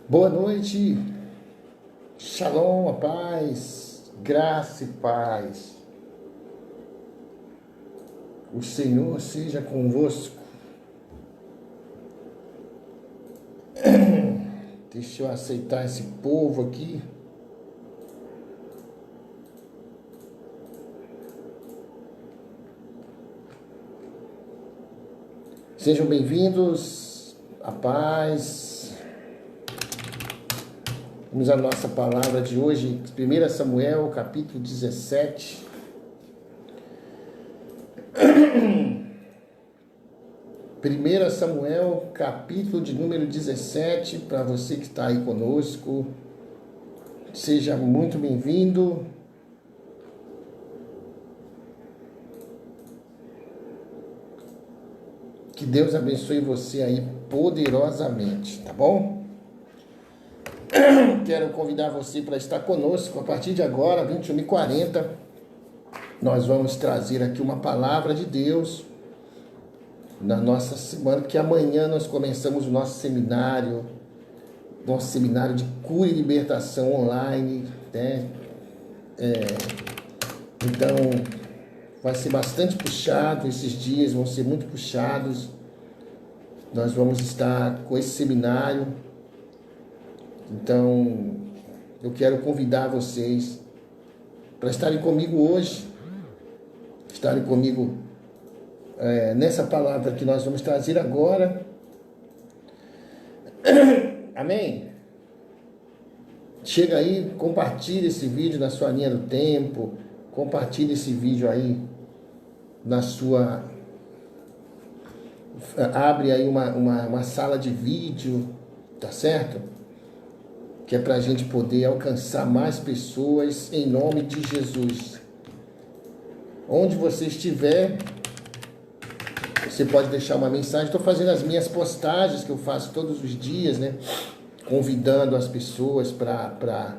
Boa noite, shalom, a paz, graça e paz. O Senhor seja convosco. Deixa eu aceitar esse povo aqui. Sejam bem-vindos, a paz. Vamos à nossa palavra de hoje, 1 Samuel, capítulo 17. 1 Samuel, capítulo de número 17, para você que está aí conosco, seja muito bem-vindo. Que Deus abençoe você aí poderosamente, tá bom? Quero convidar você para estar conosco a partir de agora, 21h40. Nós vamos trazer aqui uma palavra de Deus na nossa semana, que amanhã nós começamos o nosso seminário de cura e libertação online, né? Então, vai ser bastante puxado, esses dias vão ser muito puxados. Nós vamos estar com esse seminário. Então, eu quero convidar vocês para estarem comigo hoje, estarem comigo nessa palavra que nós vamos trazer agora. Amém? Chega aí, compartilhe esse vídeo na sua linha do tempo, compartilhe esse vídeo aí na sua... Abre aí uma sala de vídeo, tá certo? Que é para a gente poder alcançar mais pessoas em nome de Jesus. Onde você estiver, você pode deixar uma mensagem. Estou fazendo as minhas postagens que eu faço todos os dias, né? Convidando as pessoas para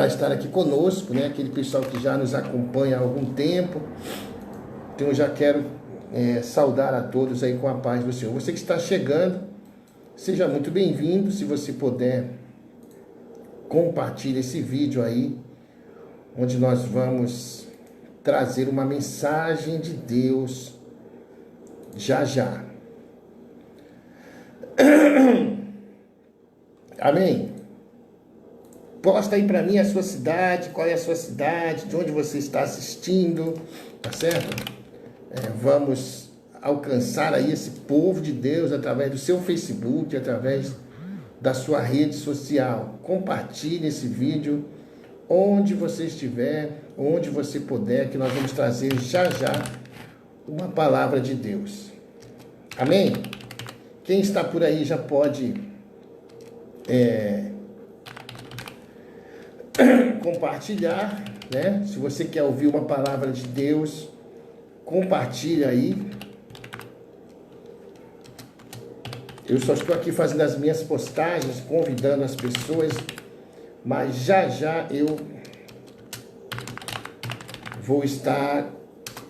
estar aqui conosco, né? Aquele pessoal que já nos acompanha há algum tempo. Então eu já quero saudar a todos aí com a paz do Senhor. Você que está chegando, seja muito bem-vindo. Se você puder, compartilhe esse vídeo aí, onde nós vamos trazer uma mensagem de Deus já já. Amém? Posta aí para mim a sua cidade, qual é a sua cidade, de onde você está assistindo, tá certo? Vamos alcançar aí esse povo de Deus através do seu Facebook, através da sua rede social. Compartilhe esse vídeo onde você estiver, onde você puder, que nós vamos trazer já já uma palavra de Deus. Amém? Quem está por aí já pode compartilhar, né? Se você quer ouvir uma palavra de Deus, compartilha aí. Eu só estou aqui fazendo as minhas postagens, convidando as pessoas, mas já já eu vou estar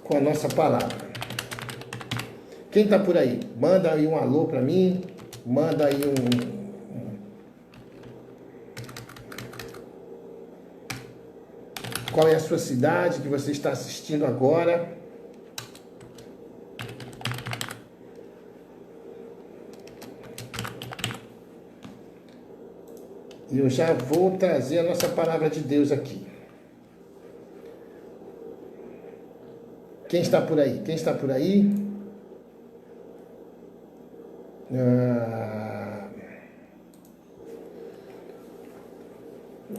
com a nossa palavra. Quem está por aí? Manda aí um alô para mim, manda aí Qual é a sua cidade que você está assistindo agora? E eu já vou trazer a nossa palavra de Deus aqui. Quem está por aí? Quem está por aí?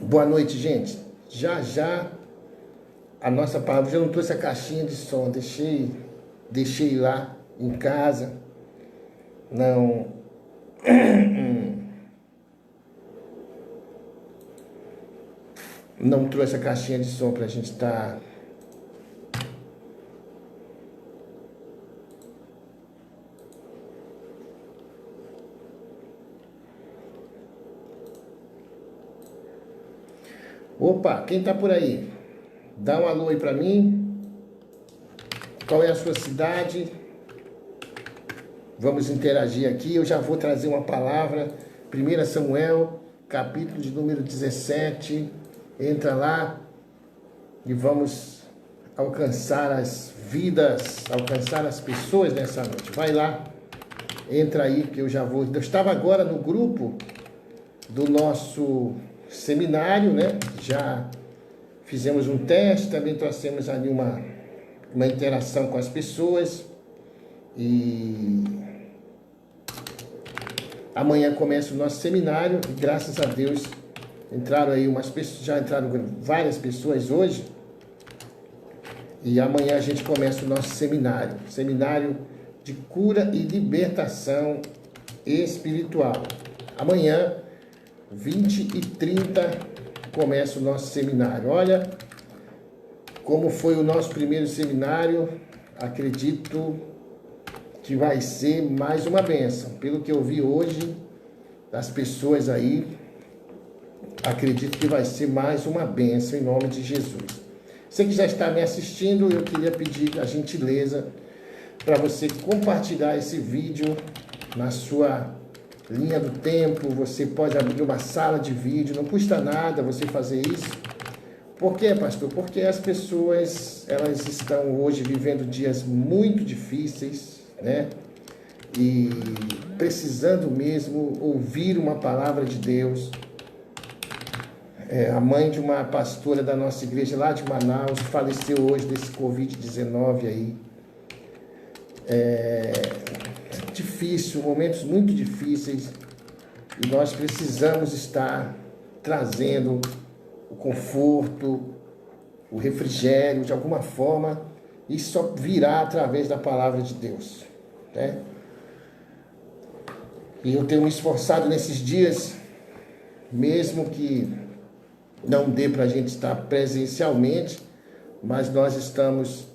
Boa noite, gente. Já já a nossa palavra. Já não trouxe a caixinha de som. Deixei lá em casa. Não trouxe a caixinha de som para a gente estar... Opa, quem está por aí? Dá um alô aí para mim. Qual é a sua cidade? vamos interagir aqui. Eu já vou trazer uma palavra, 1 Samuel, capítulo de número 17. Entra lá e vamos alcançar as vidas, alcançar as pessoas nessa noite. Vai lá, entra aí que eu já vou. Eu estava agora no grupo do nosso seminário, né? Já fizemos um teste, também trouxemos ali uma interação com as pessoas. E amanhã começa o nosso seminário e graças a Deus entraram aí umas pessoas, já entraram várias pessoas hoje. E amanhã a gente começa o nosso seminário de cura e libertação espiritual. Amanhã, 20h30, começa o nosso seminário. Olha, como foi o nosso primeiro seminário, acredito que vai ser mais uma bênção. Pelo que eu vi hoje das pessoas aí, acredito que vai ser mais uma bênção em nome de Jesus. Você que já está me assistindo, eu queria pedir a gentileza para você compartilhar esse vídeo na sua linha do tempo. Você pode abrir uma sala de vídeo, não custa nada você fazer isso. Por quê, pastor? Porque as pessoas, elas estão hoje vivendo dias muito difíceis, né? E precisando mesmo ouvir uma palavra de Deus. A mãe de uma pastora da nossa igreja lá de Manaus faleceu hoje desse Covid-19 aí. Difícil, momentos muito difíceis. E nós precisamos estar trazendo o conforto, o refrigério, de alguma forma. Isso só virá através da palavra de Deus, né? E eu tenho me esforçado nesses dias, mesmo que não dê para a gente estar presencialmente, mas nós estamos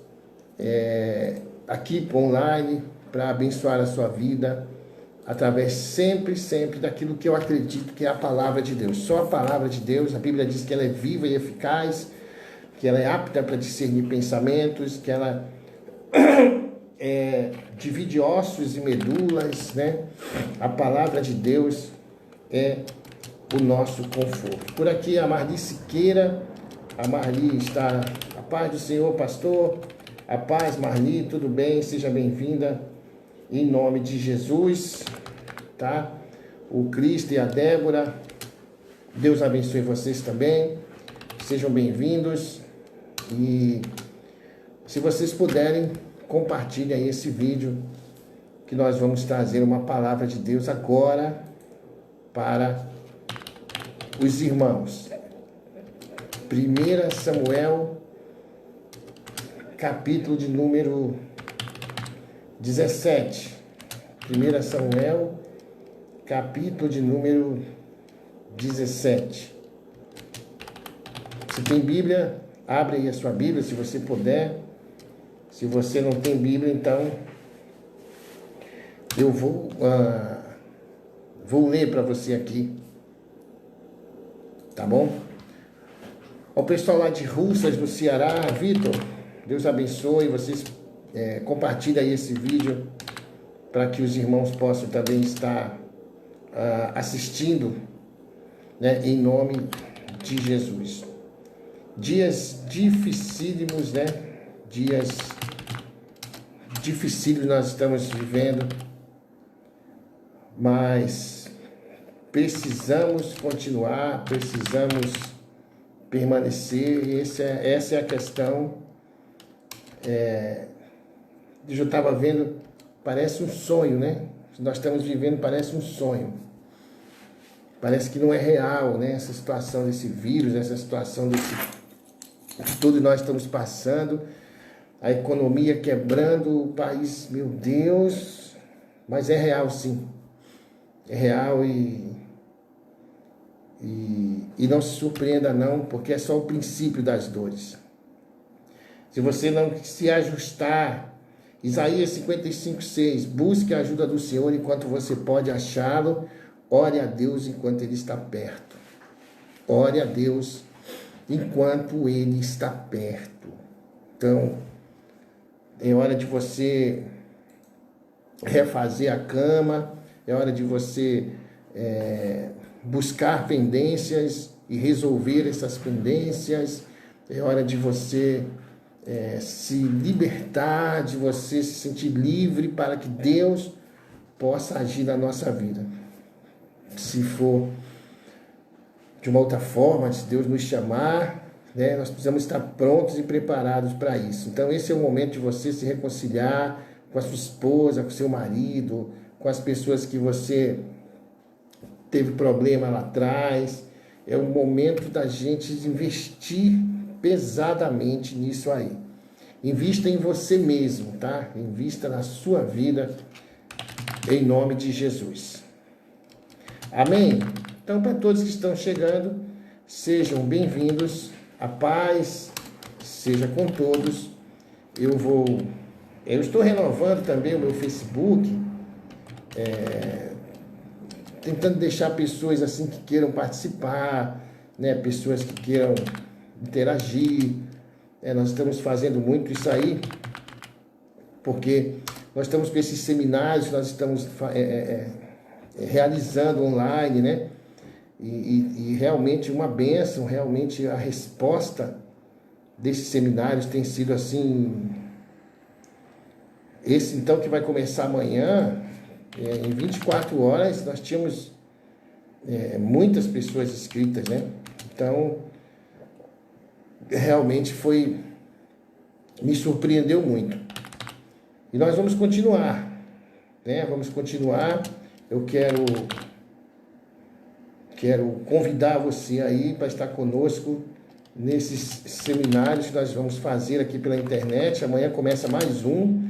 aqui online para abençoar a sua vida, através sempre daquilo que eu acredito que é a palavra de Deus. Só a palavra de Deus, a Bíblia diz que ela é viva e eficaz, que ela é apta para discernir pensamentos, que ela divide ossos e medulas, né? A palavra de Deus é o nosso conforto. Por aqui a Marli Siqueira, a Marli está, a paz do Senhor, pastor, a paz, Marli, tudo bem? Seja bem-vinda, em nome de Jesus, tá? O Cristo e a Débora, Deus abençoe vocês também, sejam bem-vindos, e se vocês puderem, compartilhem aí esse vídeo, que nós vamos trazer uma palavra de Deus agora, para os irmãos. 1 Samuel, capítulo de número 17. 1 Samuel, capítulo de número 17. Se tem Bíblia, abre aí a sua Bíblia, se você puder. Se você não tem Bíblia, então eu vou ler para você aqui. Tá bom? O pessoal lá de Russas, no Ceará, Vitor, Deus abençoe, vocês compartilhem aí esse vídeo para que os irmãos possam também estar assistindo, né, em nome de Jesus. Dias dificílimos, né? Dias dificílimos nós estamos vivendo, mas precisamos continuar, precisamos permanecer. Essa é a questão. Eu estava vendo, parece um sonho, né? Nós estamos vivendo, parece um sonho. Parece que não é real, né? Essa situação desse vírus, essa situação desse tudo nós estamos passando, a economia quebrando, o país, meu Deus, mas é real sim. É real e não se surpreenda não, porque é só o princípio das dores. Se você não se ajustar, Isaías 55:6, busque a ajuda do Senhor enquanto você pode achá-lo, ore a Deus enquanto Ele está perto. Ore a Deus enquanto Ele está perto. Então, é hora de você refazer a cama, é hora de você buscar pendências e resolver essas pendências, é hora de você se libertar, de você se sentir livre para que Deus possa agir na nossa vida. Se for de uma outra forma, se Deus nos chamar, né, nós precisamos estar prontos e preparados para isso. Então esse é o momento de você se reconciliar com a sua esposa, com o seu marido, com as pessoas que você teve problema lá atrás. É o momento da gente investir pesadamente nisso aí. Invista em você mesmo, tá? Invista na sua vida, em nome de Jesus. Amém? Então, para todos que estão chegando, sejam bem-vindos. A paz seja com todos. Eu estou renovando também o meu Facebook, tentando deixar pessoas assim que queiram participar, né? Pessoas que queiram interagir. Nós estamos fazendo muito isso aí, porque nós estamos com esses seminários, nós estamos realizando online, né? E realmente uma bênção, realmente a resposta desses seminários tem sido assim. Esse então que vai começar amanhã, em 24 horas, nós tínhamos muitas pessoas inscritas, né? Então, realmente me surpreendeu muito. E nós vamos continuar, né? Vamos continuar. Eu quero convidar você aí para estar conosco nesses seminários que nós vamos fazer aqui pela internet. Amanhã começa mais um,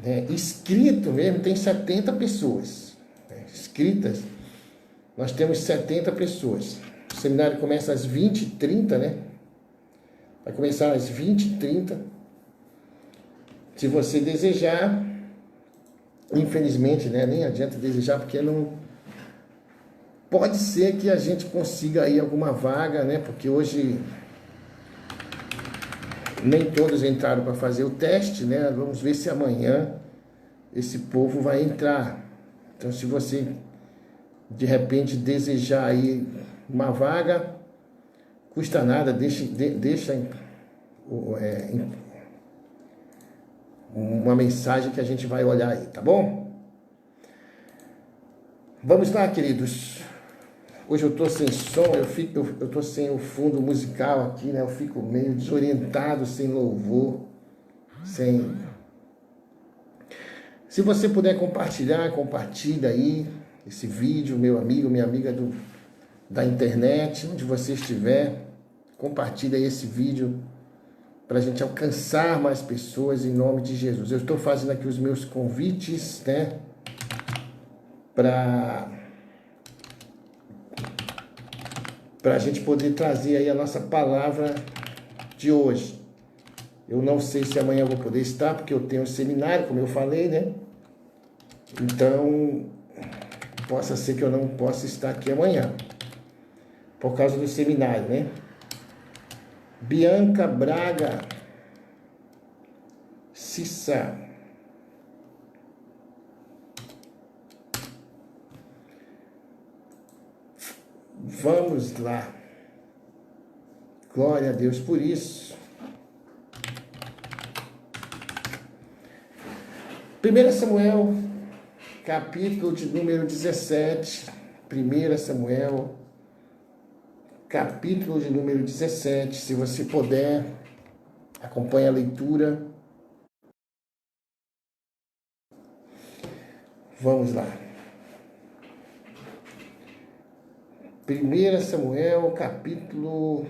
né? Inscrito mesmo, tem 70 pessoas, né? Inscritas. Nós temos 70 pessoas. O seminário começa às 20h30, né? Vai começar às 20h30. Se você desejar, infelizmente, né? Nem adianta desejar, porque não... Pode ser que a gente consiga aí alguma vaga, né? Porque hoje nem todos entraram para fazer o teste, né? Vamos ver se amanhã esse povo vai entrar. Então, se você de repente desejar aí uma vaga, custa nada, deixa uma mensagem que a gente vai olhar aí, tá bom? Vamos lá, queridos. Hoje eu tô sem som, eu tô sem o fundo musical aqui, né? Eu fico meio desorientado, sem louvor, sem... Se você puder compartilhar, compartilha aí esse vídeo, meu amigo, minha amiga da internet, onde você estiver, compartilha esse vídeo para a gente alcançar mais pessoas em nome de Jesus. Eu estou fazendo aqui os meus convites, né? Para a gente poder trazer aí a nossa palavra de hoje. Eu não sei se amanhã eu vou poder estar, porque eu tenho um seminário, como eu falei, né? Então, possa ser que eu não possa estar aqui amanhã, por causa do seminário, né? Bianca Braga, Cissa, vamos lá. Glória a Deus por isso. 1 Samuel, capítulo de número 17. 1 Samuel, capítulo de número 17. Se você puder, acompanhe a leitura. Vamos lá. 1 Samuel, capítulo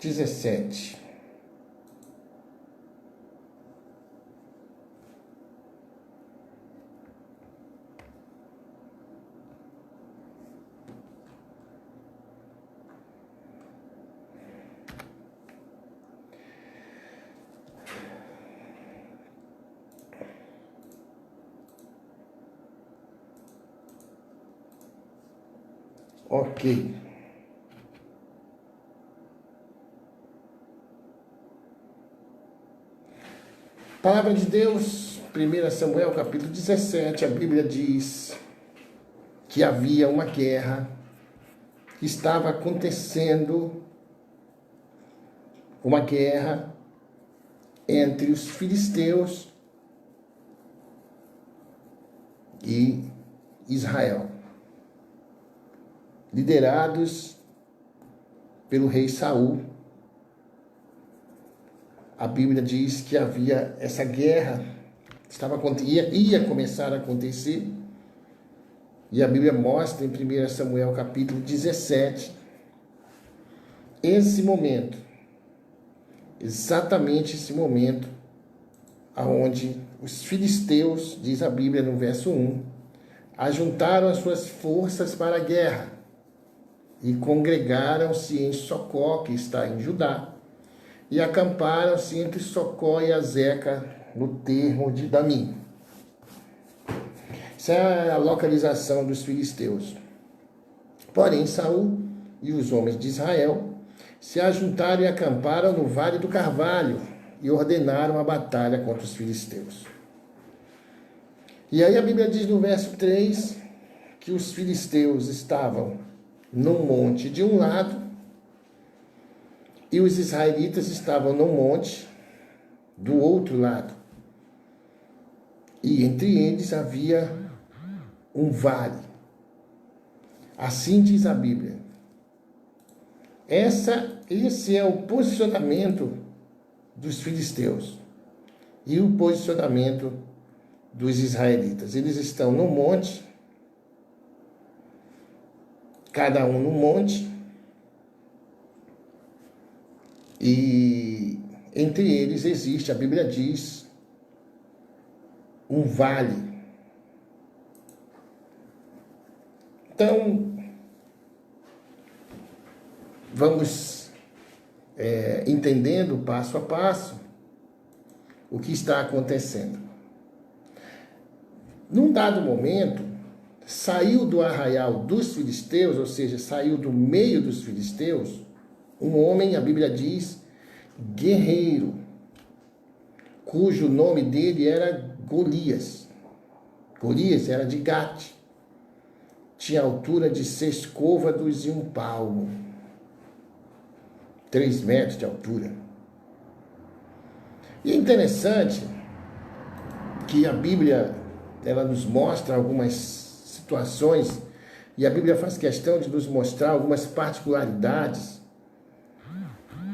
17. Ok. Palavra de Deus, 1 Samuel capítulo 17, a Bíblia diz que havia uma guerra que estava acontecendo, uma guerra entre os filisteus e Israel, liderados pelo rei Saul. A Bíblia diz que havia essa guerra, ia começar a acontecer, e a Bíblia mostra em 1 Samuel capítulo 17, esse momento, exatamente esse momento, aonde os filisteus, diz a Bíblia no verso 1, ajuntaram as suas forças para a guerra e congregaram-se em Socó, que está em Judá, e acamparam-se entre Socó e Azeca, no termo de Damim. Essa é a localização dos filisteus. Porém, Saul e os homens de Israel se ajuntaram e acamparam no Vale do Carvalho e ordenaram a batalha contra os filisteus. E aí a Bíblia diz no verso 3 que os filisteus estavam num monte de um lado e os israelitas estavam num monte do outro lado. E entre eles havia um vale. Assim diz a Bíblia. Esse é o posicionamento dos filisteus e o posicionamento dos israelitas. Eles estão no monte, cada um no monte, e entre eles existe, a Bíblia diz, um vale. Então, vamos entendendo passo a passo o que está acontecendo. Num dado momento, saiu do arraial dos filisteus, ou seja, saiu do meio dos filisteus, um homem, a Bíblia diz, guerreiro, cujo nome dele era Golias. Golias era de Gate, tinha altura de 6 côvados e 1 palmo, 3 metros de altura. E é interessante que a Bíblia, ela nos mostra algumas situações, e a Bíblia faz questão de nos mostrar algumas particularidades,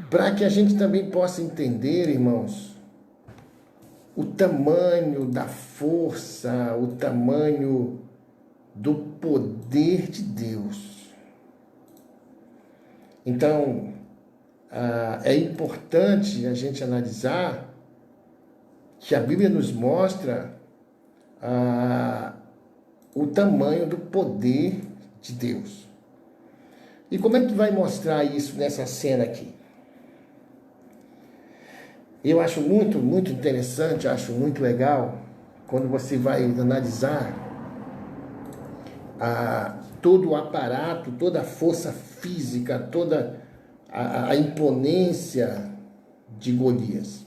para que a gente também possa entender, irmãos, o tamanho da força, o tamanho do poder de Deus. Então, é importante a gente analisar que a Bíblia nos mostra o tamanho do poder de Deus. E como é que vai mostrar isso nessa cena aqui? Eu acho muito, muito interessante, acho muito legal, quando você vai analisar todo o aparato, toda a força física, toda a imponência de Golias.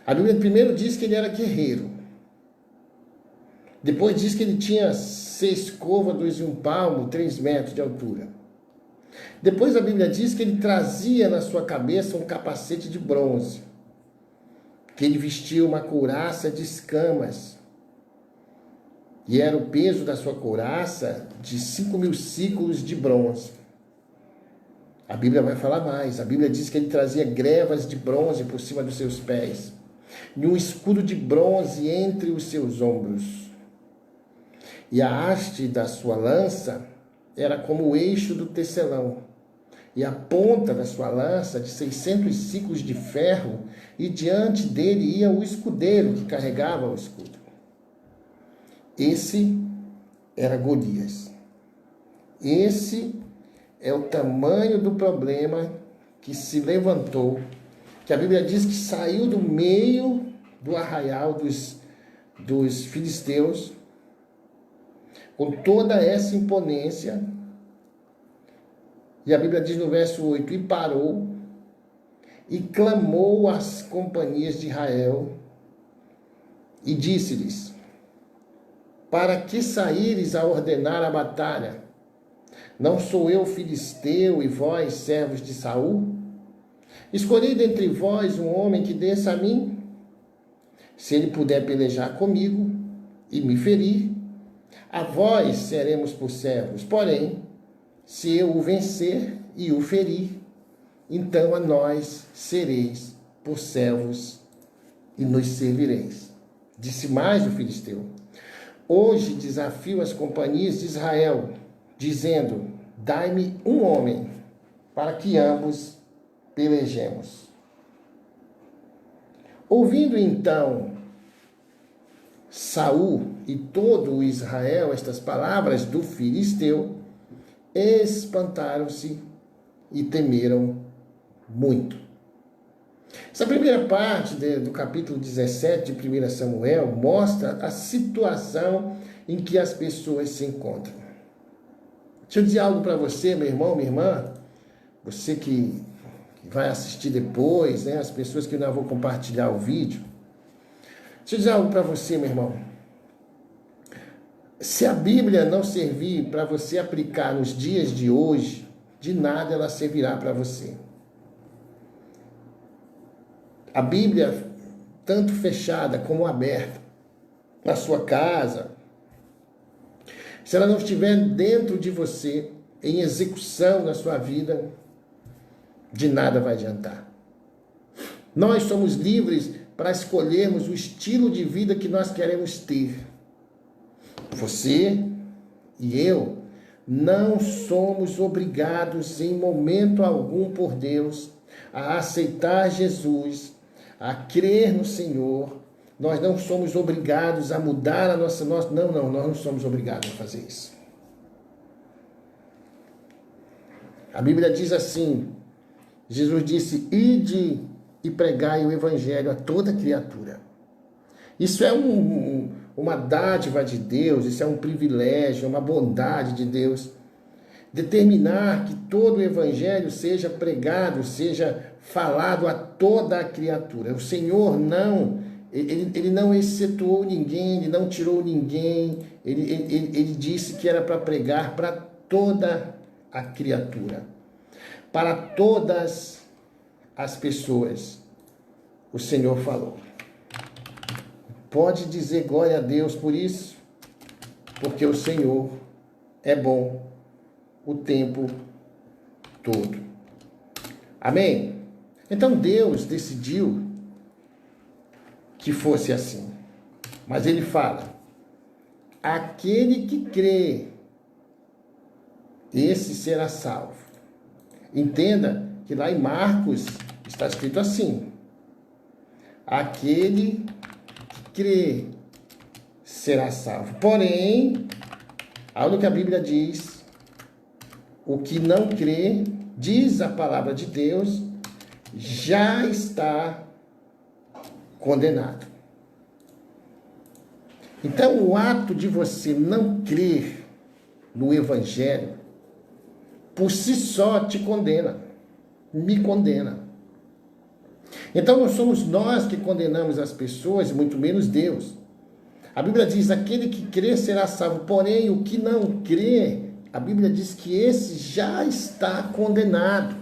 A Bíblia primeiro diz que ele era guerreiro. Depois diz que ele tinha 6 côvados e 1 palmo, 3 metros de altura. Depois a Bíblia diz que ele trazia na sua cabeça um capacete de bronze, que ele vestia uma couraça de escamas, e era o peso da sua couraça de 5.000 ciclos de bronze. A Bíblia vai falar mais. A Bíblia diz que ele trazia grevas de bronze por cima dos seus pés, e um escudo de bronze entre os seus ombros. E a haste da sua lança era como o eixo do tecelão, e a ponta da sua lança de 600 ciclos de ferro, e diante dele ia o escudeiro que carregava o escudo. Esse era Golias. Esse é o tamanho do problema que se levantou, que a Bíblia diz que saiu do meio do arraial dos filisteus, com toda essa imponência. E a Bíblia diz no verso 8, e parou, e clamou às companhias de Israel, e disse-lhes: para que saíres a ordenar a batalha? Não sou eu filisteu e vós servos de Saul? Escolhi dentre vós um homem que desça a mim. Se ele puder pelejar comigo e me ferir, a vós seremos por servos. Porém, se eu o vencer e o ferir, então a nós sereis por servos e nos servireis. Disse mais o filisteu: hoje desafio as companhias de Israel, dizendo: dai-me um homem, para que ambos pelejemos. Ouvindo então Saul e todo o Israel estas palavras do filisteu, espantaram-se e temeram muito. Essa primeira parte do capítulo 17 de 1 Samuel mostra a situação em que as pessoas se encontram. Deixa eu dizer algo para você, meu irmão, minha irmã, você que vai assistir depois, né, as pessoas que não vão compartilhar o vídeo. Deixa eu dizer algo para você, meu irmão. Se a Bíblia não servir para você aplicar nos dias de hoje, de nada ela servirá para você. A Bíblia, tanto fechada como aberta, na sua casa, se ela não estiver dentro de você, em execução na sua vida, de nada vai adiantar. Nós somos livres para escolhermos o estilo de vida que nós queremos ter. Você e eu não somos obrigados em momento algum por Deus a aceitar Jesus, a crer no Senhor. Nós não somos obrigados a mudar a nossa... Não, nós não somos obrigados a fazer isso. A Bíblia diz assim, Jesus disse: ide e pregai o evangelho a toda criatura. Isso é uma dádiva de Deus, isso é um privilégio, uma bondade de Deus. Determinar que todo o evangelho seja pregado, seja falado a toda a criatura. O Senhor ele não excetuou ninguém, ele não tirou ninguém, ele disse que era para pregar para toda a criatura, para todas as pessoas. O Senhor falou. Pode dizer glória a Deus por isso, porque o Senhor é bom o tempo todo. Amém? Então Deus decidiu que fosse assim. Mas ele fala: aquele que crê, esse será salvo. Entenda que lá em Marcos está escrito assim: aquele que crê será salvo. Porém, olha o que a Bíblia diz: o que não crê, diz a palavra de Deus, já está condenado. Então, o ato de você não crer no Evangelho, por si só te condena, me condena. Então, não somos nós que condenamos as pessoas, muito menos Deus. A Bíblia diz: aquele que crê será salvo, porém o que não crê, a Bíblia diz que esse já está condenado.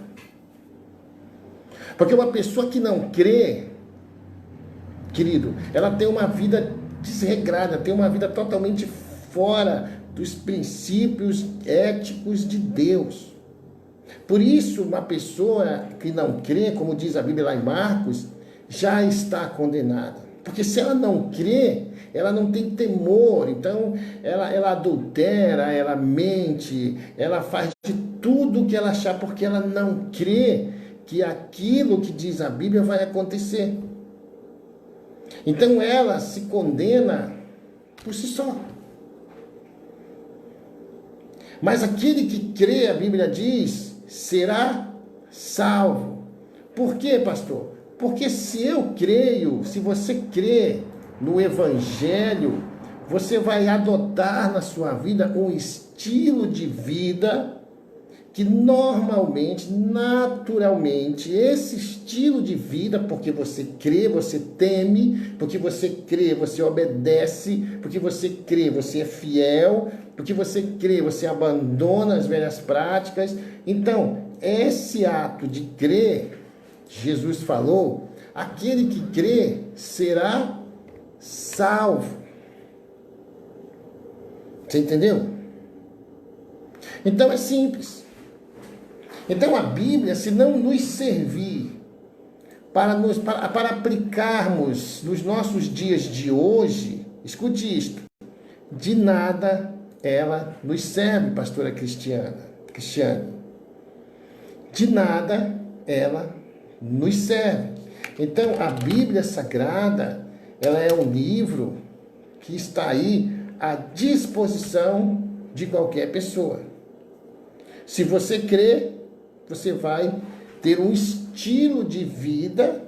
Porque uma pessoa que não crê, querido, ela tem uma vida desregrada, tem uma vida totalmente fora dos princípios éticos de Deus. Por isso, uma pessoa que não crê, como diz a Bíblia lá em Marcos, já está condenada. Porque se ela não crê, ela não tem temor, então ela adultera, ela mente, ela faz de tudo o que ela achar, porque ela não crê que aquilo que diz a Bíblia vai acontecer. Então ela se condena por si só. Mas aquele que crê, a Bíblia diz, será salvo. Por quê, pastor? Porque se eu creio, se você crê no Evangelho, você vai adotar na sua vida um estilo de vida que normalmente, naturalmente, esse estilo de vida, porque você crê, você teme, porque você crê, você obedece, porque você crê, você é fiel, porque você crê, você abandona as velhas práticas. Então, esse ato de crer, Jesus falou, aquele que crê será salvo. Você entendeu? Então é simples. Então a Bíblia, se não nos servir para aplicarmos nos nossos dias de hoje, escute isto, de nada ela nos serve, pastora Cristiane. De nada ela nos serve. Então a Bíblia Sagrada, ela é um livro que está aí à disposição de qualquer pessoa. Se você crê, você vai ter um estilo de vida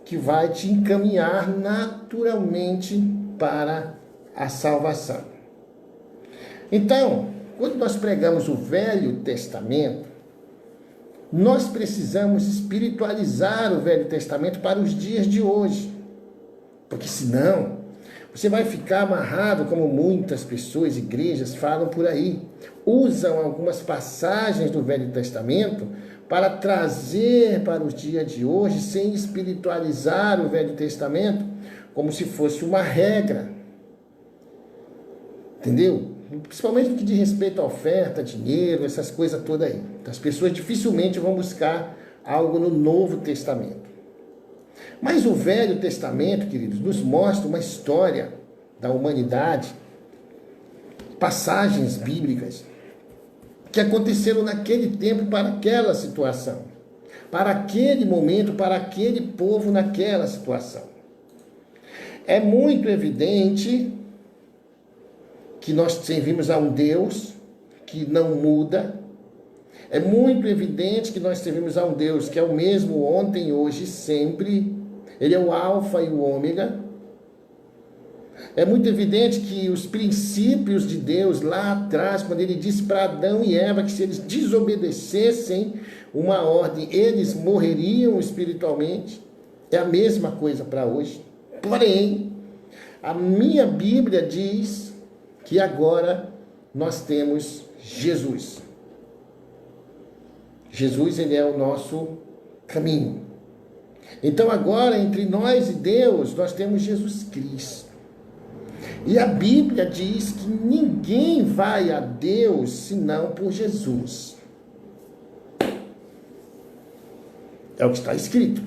que vai te encaminhar naturalmente para a salvação. Então, quando nós pregamos o Velho Testamento, nós precisamos espiritualizar o Velho Testamento para os dias de hoje. Porque senão, você vai ficar amarrado, como muitas pessoas, igrejas, falam por aí. Usam algumas passagens do Velho Testamento para trazer para os dias de hoje, sem espiritualizar o Velho Testamento, como se fosse uma regra. Entendeu? Principalmente no que diz respeito à oferta, dinheiro, essas coisas todas aí. As pessoas dificilmente vão buscar algo no Novo Testamento. Mas o Velho Testamento, queridos, nos mostra uma história da humanidade, passagens bíblicas que aconteceram naquele tempo para aquela situação, para aquele momento, para aquele povo naquela situação. É muito evidente que nós servimos a um Deus que não muda. É muito evidente que nós servimos a um Deus que é o mesmo ontem, hoje e sempre. Ele é o alfa e o ômega. É muito evidente que os princípios de Deus lá atrás, quando ele disse para Adão e Eva que se eles desobedecessem uma ordem, eles morreriam espiritualmente, é a mesma coisa para hoje. Porém, a minha Bíblia diz que agora nós temos Jesus. Jesus, ele é o nosso caminho. Então agora, entre nós e Deus, nós temos Jesus Cristo. E a Bíblia diz que ninguém vai a Deus senão por Jesus. É o que está escrito.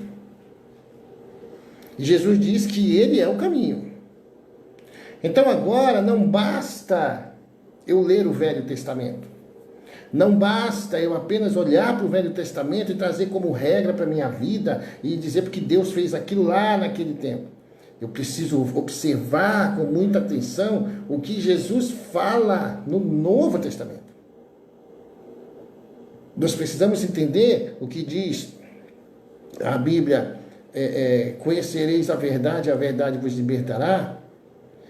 E Jesus diz que ele é o caminho. Então agora não basta eu ler o Velho Testamento. Não basta eu apenas olhar para o Velho Testamento e trazer como regra para a minha vida e dizer porque Deus fez aquilo lá naquele tempo. Eu preciso observar com muita atenção o que Jesus fala no Novo Testamento. Nós precisamos entender o que diz a Bíblia, conhecereis a verdade vos libertará.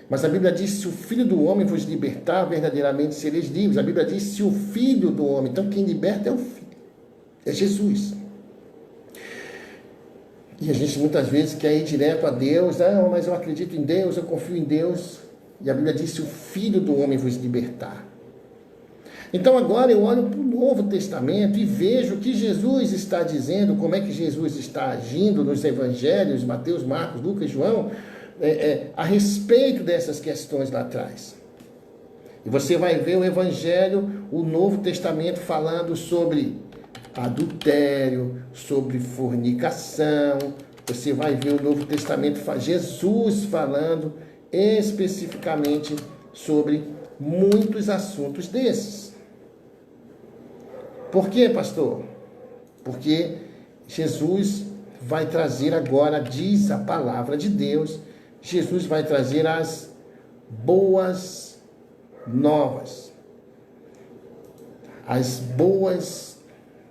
Mas a Bíblia diz, se o Filho do Homem vos libertar, verdadeiramente sereis livres. A Bíblia diz, se o Filho do Homem. Então quem liberta é o Filho. É Jesus. E a gente muitas vezes quer ir direto a Deus. Não, mas eu acredito em Deus, eu confio em Deus. E a Bíblia diz, se o Filho do Homem vos libertar. Então agora eu olho para o Novo Testamento e vejo o que Jesus está dizendo, como é que Jesus está agindo nos Evangelhos, Mateus, Marcos, Lucas, João, a respeito dessas questões lá atrás. E você vai ver o Evangelho, o Novo Testamento falando sobre adultério, sobre fornicação. Você vai ver o Novo Testamento, Jesus falando especificamente sobre muitos assuntos desses. Por quê, pastor? Porque Jesus vai trazer agora, diz a palavra de Deus, Jesus vai trazer as boas novas, as boas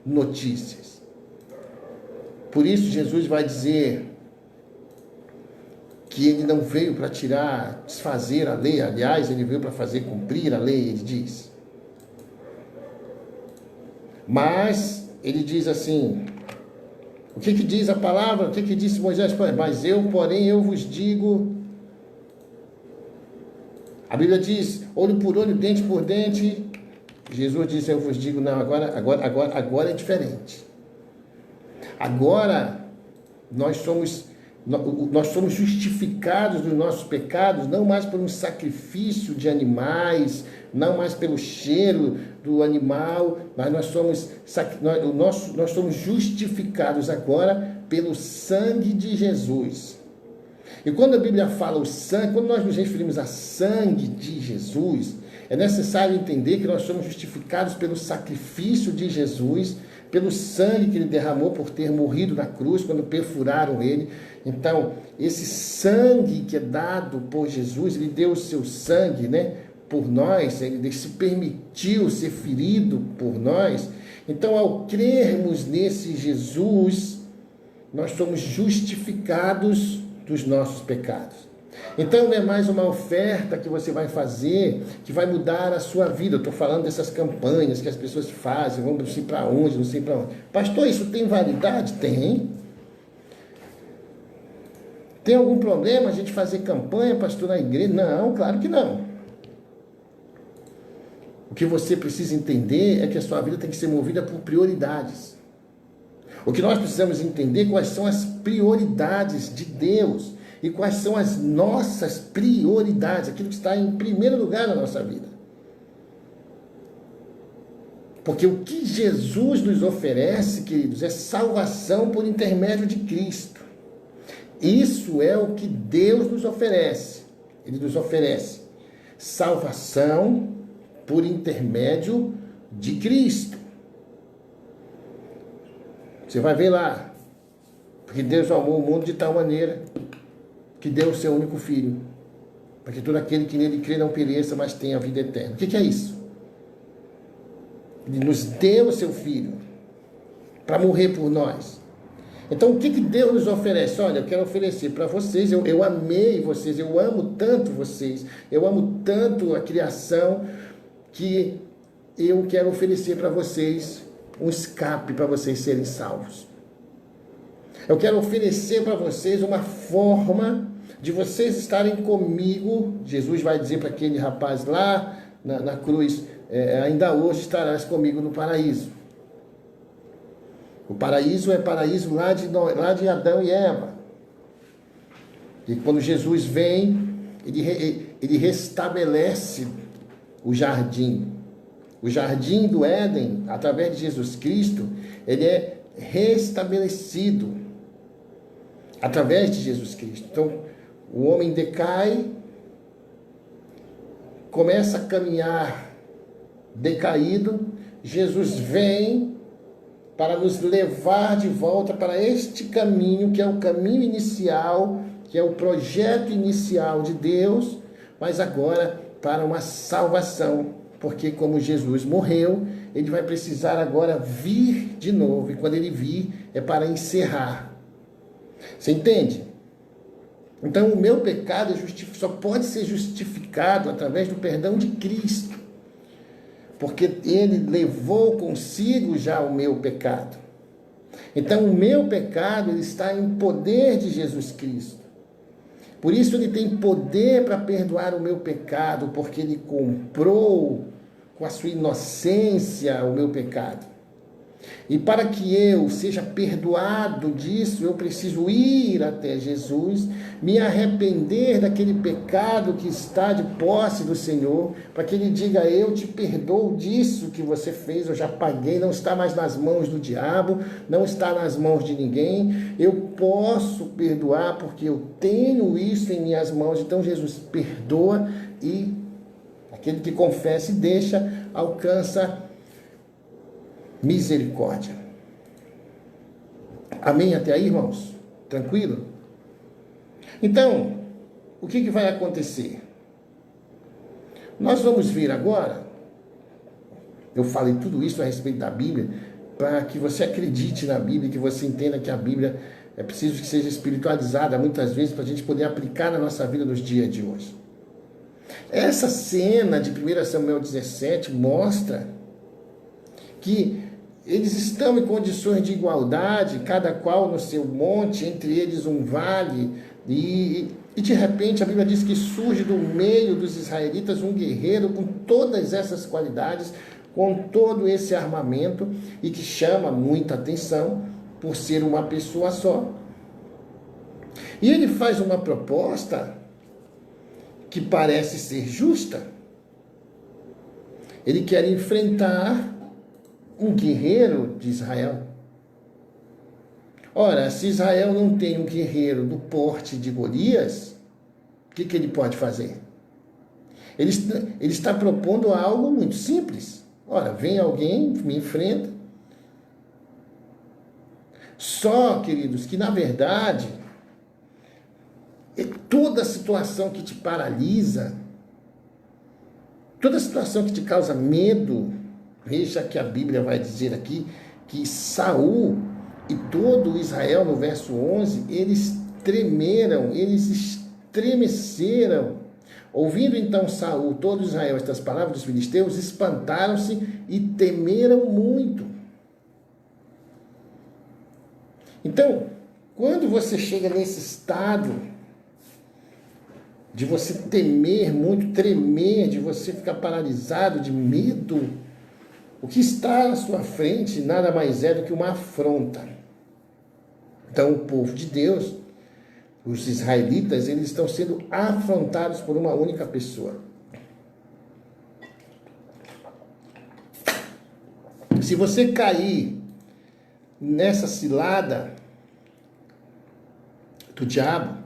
notícias. Por isso Jesus vai dizer que ele não veio para tirar, desfazer a lei, aliás, ele veio para fazer cumprir a lei, ele diz. Mas ele diz assim, o que diz a palavra? O que disse Moisés? Mas eu, porém, eu vos digo... A Bíblia diz, olho por olho, dente por dente. Jesus disse, eu vos digo, não, agora é diferente. Agora nós somos justificados dos nossos pecados, não mais por um sacrifício de animais, não mais pelo cheiro do animal, mas nós somos justificados agora pelo sangue de Jesus. E quando a Bíblia fala o sangue, quando nós nos referimos a sangue de Jesus, é necessário entender que nós somos justificados pelo sacrifício de Jesus, pelo sangue que ele derramou por ter morrido na cruz, quando perfuraram ele. Então, esse sangue que é dado por Jesus, ele deu o seu sangue, né, por nós, ele se permitiu ser ferido por nós. Então, ao crermos nesse Jesus, nós somos justificados dos nossos pecados. Então não é mais uma oferta que você vai fazer que vai mudar a sua vida. Eu estou falando dessas campanhas que as pessoas fazem, vão não sei para onde, não sei para onde. Pastor, isso tem validade? Tem. Tem algum problema a gente fazer campanha, pastor, na igreja? Não, claro que não. O que você precisa entender é que a sua vida tem que ser movida por prioridades. O que nós precisamos entender é quais são as prioridades de Deus e quais são as nossas prioridades, aquilo que está em primeiro lugar na nossa vida. Porque o que Jesus nos oferece, queridos, é salvação por intermédio de Cristo. Isso é o que Deus nos oferece. Ele nos oferece salvação por intermédio de Cristo. Você vai ver lá, porque Deus amou o mundo de tal maneira que deu o seu único filho, para que todo aquele que nele crê não pereça, mas tenha a vida eterna. O que é isso? Ele nos deu o seu filho para morrer por nós. Então o que Deus nos oferece? Olha, eu quero oferecer para vocês, eu amei vocês, eu amo tanto vocês, eu amo tanto a criação, que eu quero oferecer para vocês um escape para vocês serem salvos. Eu quero oferecer para vocês uma forma de vocês estarem comigo. Jesus vai dizer para aquele rapaz lá na cruz, ainda hoje estarás comigo no paraíso. O paraíso é paraíso lá de Adão e Eva. E quando Jesus vem, ele restabelece o jardim. O jardim do Éden, através de Jesus Cristo, ele é restabelecido através de Jesus Cristo. Então, o homem decai, começa a caminhar decaído. Jesus vem para nos levar de volta para este caminho, que é o caminho inicial, que é o projeto inicial de Deus, mas agora para uma salvação. Porque como Jesus morreu, ele vai precisar agora vir de novo. E quando ele vir, é para encerrar. Você entende? Então o meu pecado só pode ser justificado através do perdão de Cristo. Porque ele levou consigo já o meu pecado. Então o meu pecado ele está em poder de Jesus Cristo. Por isso ele tem poder para perdoar o meu pecado, porque ele comprou com a sua inocência o meu pecado. E para que eu seja perdoado disso, eu preciso ir até Jesus, me arrepender daquele pecado que está de posse do Senhor, para que Ele diga, eu te perdoo disso que você fez, eu já paguei, não está mais nas mãos do diabo, não está nas mãos de ninguém, eu posso perdoar porque eu tenho isso em minhas mãos. Então Jesus perdoa e aquele que confessa e deixa, alcança misericórdia. Amém até aí, irmãos? Tranquilo? Então, o que vai acontecer? Nós vamos ver agora, eu falei tudo isso a respeito da Bíblia, para que você acredite na Bíblia, que você entenda que a Bíblia é preciso que seja espiritualizada muitas vezes para a gente poder aplicar na nossa vida nos dias de hoje. Essa cena de 1 Samuel 17 mostra que eles estão em condições de igualdade, cada qual no seu monte, entre eles um vale, e de repente a Bíblia diz que surge do meio dos israelitas um guerreiro com todas essas qualidades, com todo esse armamento, e que chama muita atenção por ser uma pessoa só. E ele faz uma proposta que parece ser justa. Ele quer enfrentar um guerreiro de Israel. Ora, se Israel não tem um guerreiro do porte de Golias, o que ele pode fazer? Ele está propondo algo muito simples. Ora, vem alguém, me enfrenta. Só, queridos, que na verdade, toda situação que te paralisa, toda situação que te causa medo, veja que a Bíblia vai dizer aqui que Saul e todo Israel, no verso 11, eles tremeram, eles estremeceram. Ouvindo então Saul, todo Israel, estas palavras dos filisteus, espantaram-se e temeram muito. Então, quando você chega nesse estado de você temer muito, tremer, de você ficar paralisado de medo, o que está à sua frente nada mais é do que uma afronta. Então, o povo de Deus, os israelitas, eles estão sendo afrontados por uma única pessoa. Se você cair nessa cilada do diabo,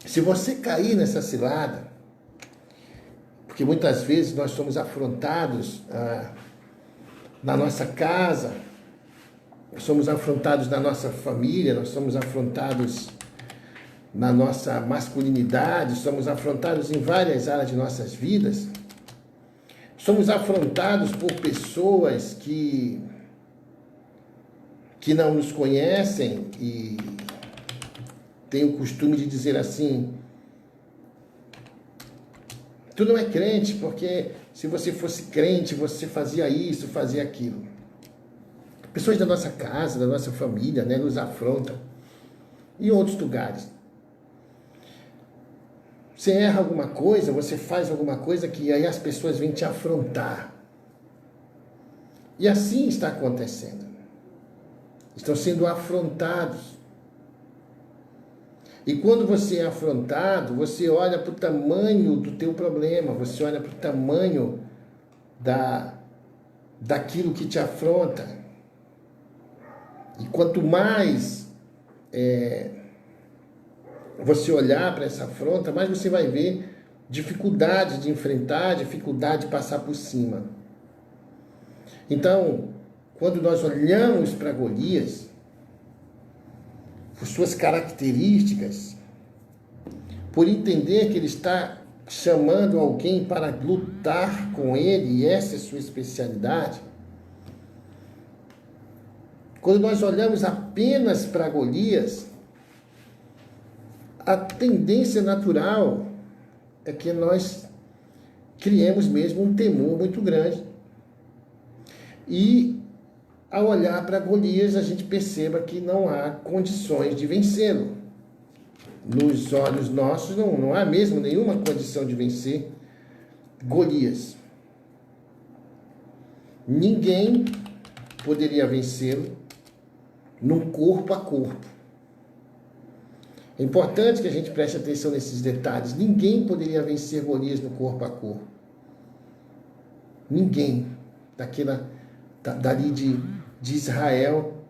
se você cair nessa cilada, porque muitas vezes nós somos afrontados na nossa casa, nós somos afrontados na nossa família, nós somos afrontados na nossa masculinidade, somos afrontados em várias áreas de nossas vidas, somos afrontados por pessoas que não nos conhecem e têm o costume de dizer assim: tu não é crente porque se você fosse crente você fazia isso, fazia aquilo. Pessoas da nossa casa, da nossa família, né, nos afrontam. E em outros lugares. Você erra alguma coisa, você faz alguma coisa que aí as pessoas vêm te afrontar. E assim está acontecendo. Estão sendo afrontados. E quando você é afrontado, você olha para o tamanho do teu problema, você olha para o tamanho daquilo que te afronta. E quanto mais você olhar para essa afronta, mais você vai ver dificuldade de enfrentar, dificuldade de passar por cima. Então, quando nós olhamos para Golias, por suas características, por entender que ele está chamando alguém para lutar com ele, e essa é a sua especialidade, quando nós olhamos apenas para Golias, a tendência natural é que nós criemos mesmo um temor muito grande. E, ao olhar para Golias, a gente perceba que não há condições de vencê-lo. Nos olhos nossos, não há mesmo nenhuma condição de vencer Golias. Ninguém poderia vencê-lo num corpo a corpo. É importante que a gente preste atenção nesses detalhes. Ninguém poderia vencer Golias no corpo a corpo. Ninguém dali de Israel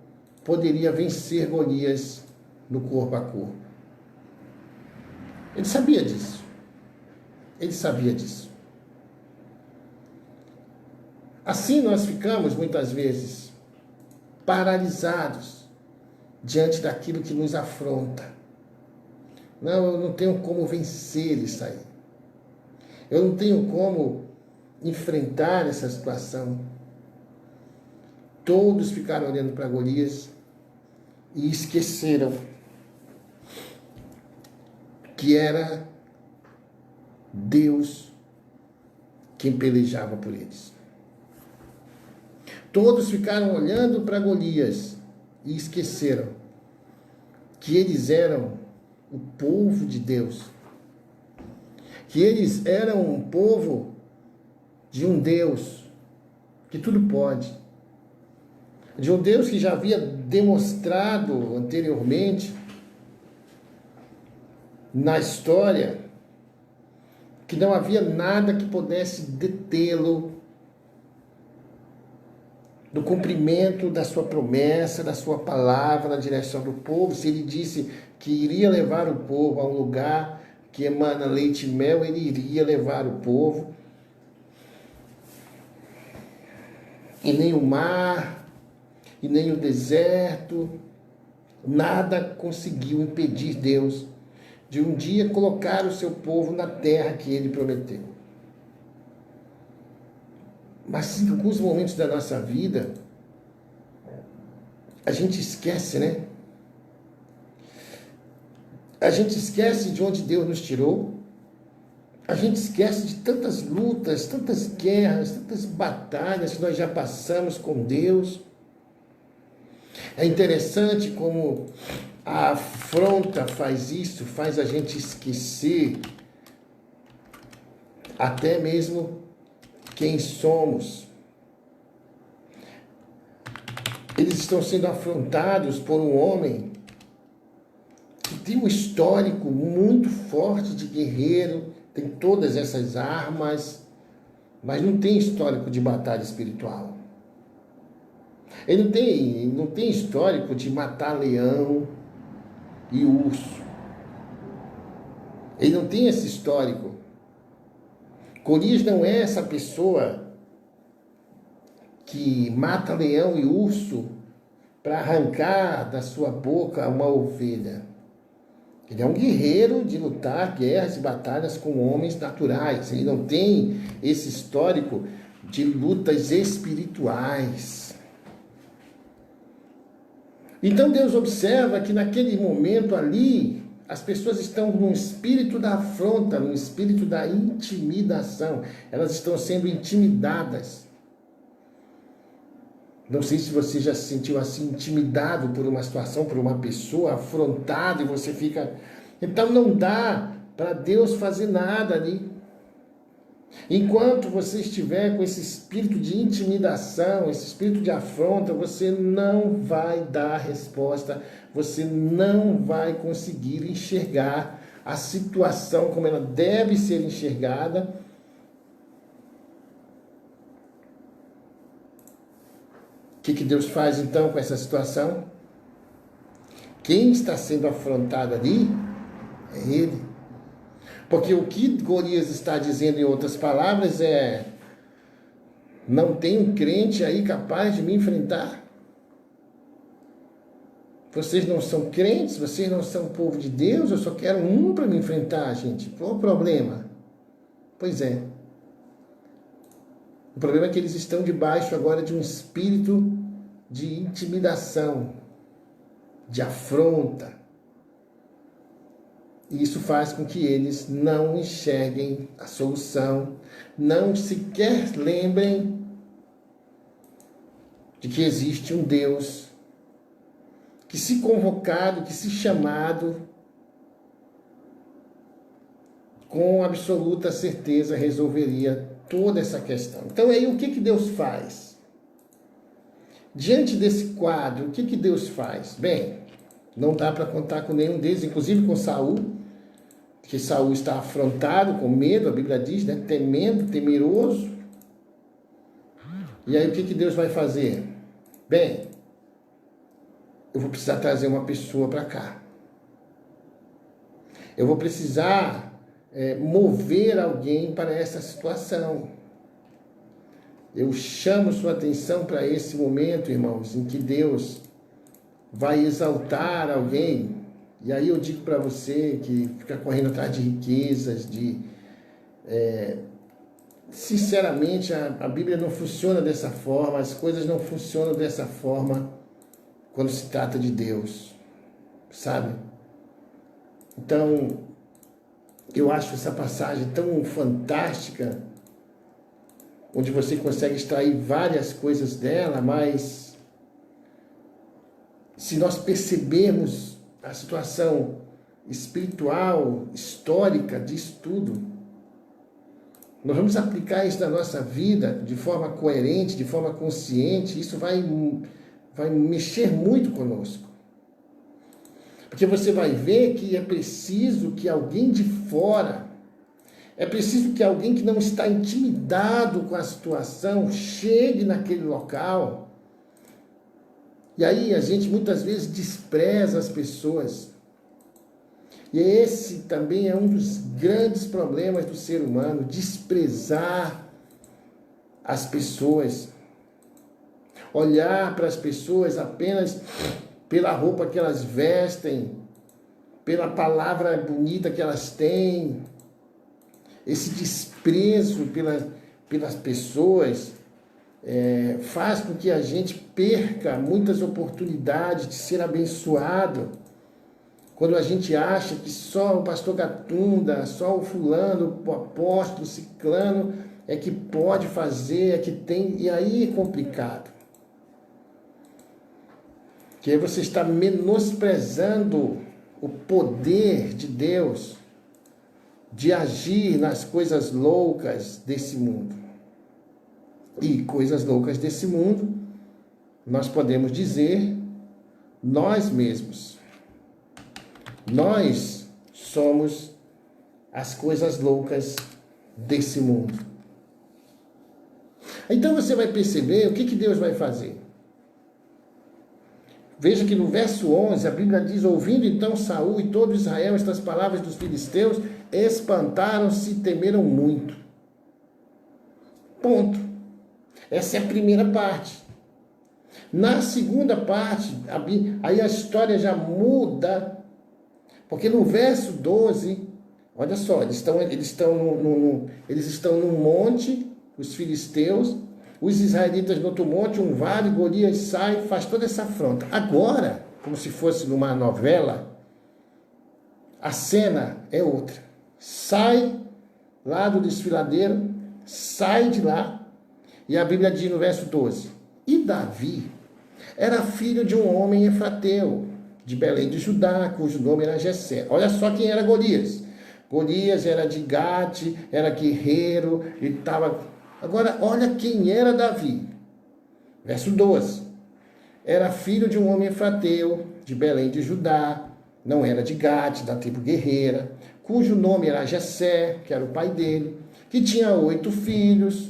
poderia vencer Golias no corpo a corpo. Ele sabia disso. Ele sabia disso. Assim nós ficamos muitas vezes paralisados diante daquilo que nos afronta. Não, eu não tenho como vencer isso aí. Eu não tenho como enfrentar essa situação. Todos ficaram olhando para Golias e esqueceram que era Deus quem pelejava por eles. Todos ficaram olhando para Golias e esqueceram que eles eram o povo de Deus, que eles eram um povo de um Deus que tudo pode, de um Deus que já havia demonstrado anteriormente na história que não havia nada que pudesse detê-lo do cumprimento da sua promessa, da sua palavra na direção do povo. Se ele disse que iria levar o povo a um lugar que emana leite e mel, ele iria levar o povo. E nem o mar, e nem o deserto, nada conseguiu impedir Deus de um dia colocar o seu povo na terra que ele prometeu. Mas em alguns momentos da nossa vida, a gente esquece, né? A gente esquece de onde Deus nos tirou. A gente esquece de tantas lutas, tantas guerras, tantas batalhas que nós já passamos com Deus. É interessante como a afronta faz isso, faz a gente esquecer até mesmo quem somos. Eles estão sendo afrontados por um homem que tem um histórico muito forte de guerreiro, tem todas essas armas, mas não tem histórico de batalha espiritual. Ele não tem histórico de matar leão e urso. Ele não tem esse histórico. Golias não é essa pessoa que mata leão e urso para arrancar da sua boca uma ovelha. Ele é um guerreiro de lutar guerras e batalhas com homens naturais. Ele não tem esse histórico de lutas espirituais. Então Deus observa que naquele momento ali, as pessoas estão num espírito da afronta, num espírito da intimidação. Elas estão sendo intimidadas. Não sei se você já se sentiu assim, intimidado por uma situação, por uma pessoa, afrontado, e você fica... Então não dá para Deus fazer nada ali. Enquanto você estiver com esse espírito de intimidação, esse espírito de afronta, você não vai dar resposta, você não vai conseguir enxergar a situação como ela deve ser enxergada. O que Deus faz então com essa situação? Quem está sendo afrontado ali é ele. Porque o que Golias está dizendo em outras palavras é: não tem um crente aí capaz de me enfrentar? Vocês não são crentes? Vocês não são povo de Deus? Eu só quero um para me enfrentar, gente. Qual o problema? Pois é. O problema é que eles estão debaixo agora de um espírito de intimidação, de afronta. E isso faz com que eles não enxerguem a solução, não sequer lembrem de que existe um Deus que, se convocado, que, se chamado, com absoluta certeza resolveria toda essa questão. Então aí o que Deus faz? Diante desse quadro, o que Deus faz? Bem, não dá para contar com nenhum deles, inclusive com Saul, que Saul está afrontado, com medo, a Bíblia diz, né? Temendo, temeroso. E aí o que Deus vai fazer? Bem, eu vou precisar trazer uma pessoa para cá. Eu vou precisar mover alguém para essa situação. Eu chamo sua atenção para esse momento, irmãos, em que Deus vai exaltar alguém. E aí eu digo para você que fica correndo atrás de riquezas, sinceramente, a Bíblia não funciona dessa forma, as coisas não funcionam dessa forma quando se trata de Deus, sabe? Então, eu acho essa passagem tão fantástica, onde você consegue extrair várias coisas dela, mas se nós percebermos a situação espiritual, histórica disso tudo, nós vamos aplicar isso na nossa vida de forma coerente, de forma consciente, isso vai mexer muito conosco. Porque você vai ver que é preciso que alguém de fora, é preciso que alguém que não está intimidado com a situação chegue naquele local. E aí a gente muitas vezes despreza as pessoas. E esse também é um dos grandes problemas do ser humano, desprezar as pessoas. Olhar para as pessoas apenas pela roupa que elas vestem, pela palavra bonita que elas têm. Esse desprezo pelas pessoas faz com que a gente perca muitas oportunidades de ser abençoado. Quando a gente acha que só o pastor Gatunda, só o fulano, o apóstolo, o ciclano é que pode fazer, é que tem, e aí é complicado. Que aí você está menosprezando o poder de Deus de agir nas coisas loucas desse mundo. E coisas loucas desse mundo, nós podemos dizer, nós mesmos. Nós somos as coisas loucas desse mundo. Então você vai perceber o que Deus vai fazer. Veja que no verso 11, a Bíblia diz: ouvindo então Saul e todo Israel estas palavras dos filisteus, espantaram-se e temeram muito. Ponto. Essa é a primeira parte. Na segunda parte, aí a história já muda, porque no verso 12, olha só, eles estão num monte, os filisteus, os israelitas no outro monte, um vale, Golias sai, faz toda essa afronta. Agora, como se fosse numa novela, a cena é outra. Sai lá do desfiladeiro, sai de lá, e a Bíblia diz no verso 12, e Davi era filho de um homem efrateu, de Belém de Judá, cujo nome era Jessé. Olha só quem era Golias. Golias era de Gate, era guerreiro, e estava... Agora, olha quem era Davi. Verso 12. Era filho de um homem efrateu, de Belém de Judá, não era de Gate, da tribo guerreira, cujo nome era Jessé, que era o pai dele, que tinha 8 filhos.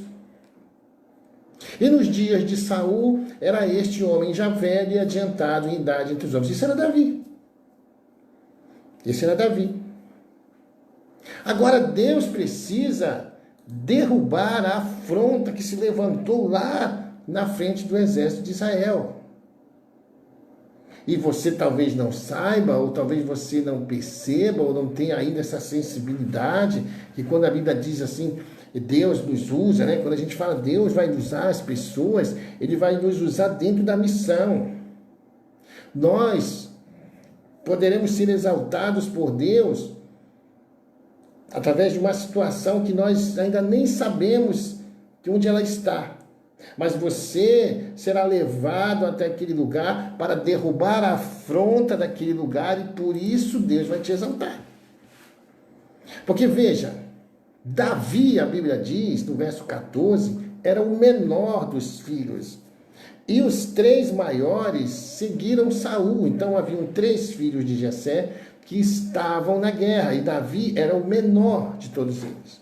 E nos dias de Saul, era este homem já velho e adiantado em idade entre os homens. Isso era Davi. Esse era Davi. Agora, Deus precisa derrubar a afronta que se levantou lá na frente do exército de Israel. E você talvez não saiba, ou talvez você não perceba, ou não tenha ainda essa sensibilidade, que quando a Bíblia diz assim, Deus nos usa, né? Quando a gente fala Deus vai usar as pessoas, Ele vai nos usar dentro da missão. Nós poderemos ser exaltados por Deus através de uma situação que nós ainda nem sabemos de onde ela está. Mas você será levado até aquele lugar para derrubar a afronta daquele lugar e por isso Deus vai te exaltar. Porque veja, Davi, a Bíblia diz, no verso 14, era o menor dos filhos. E os 3 maiores seguiram Saul. Então haviam 3 filhos de Jessé que estavam na guerra, e Davi era o menor de todos eles.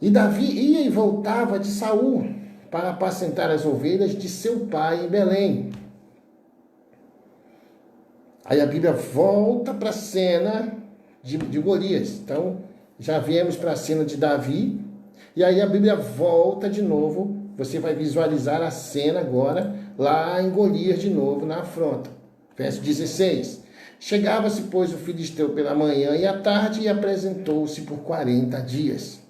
E Davi ia e voltava de Saul para apacentar as ovelhas de seu pai em Belém. Aí a Bíblia volta para a cena de Golias. Então, já viemos para a cena de Davi, e aí a Bíblia volta de novo, você vai visualizar a cena agora, lá em Golias de novo, na afronta. Verso 16. Chegava-se, pois, o filisteu pela manhã e à tarde, e apresentou-se por 40 dias.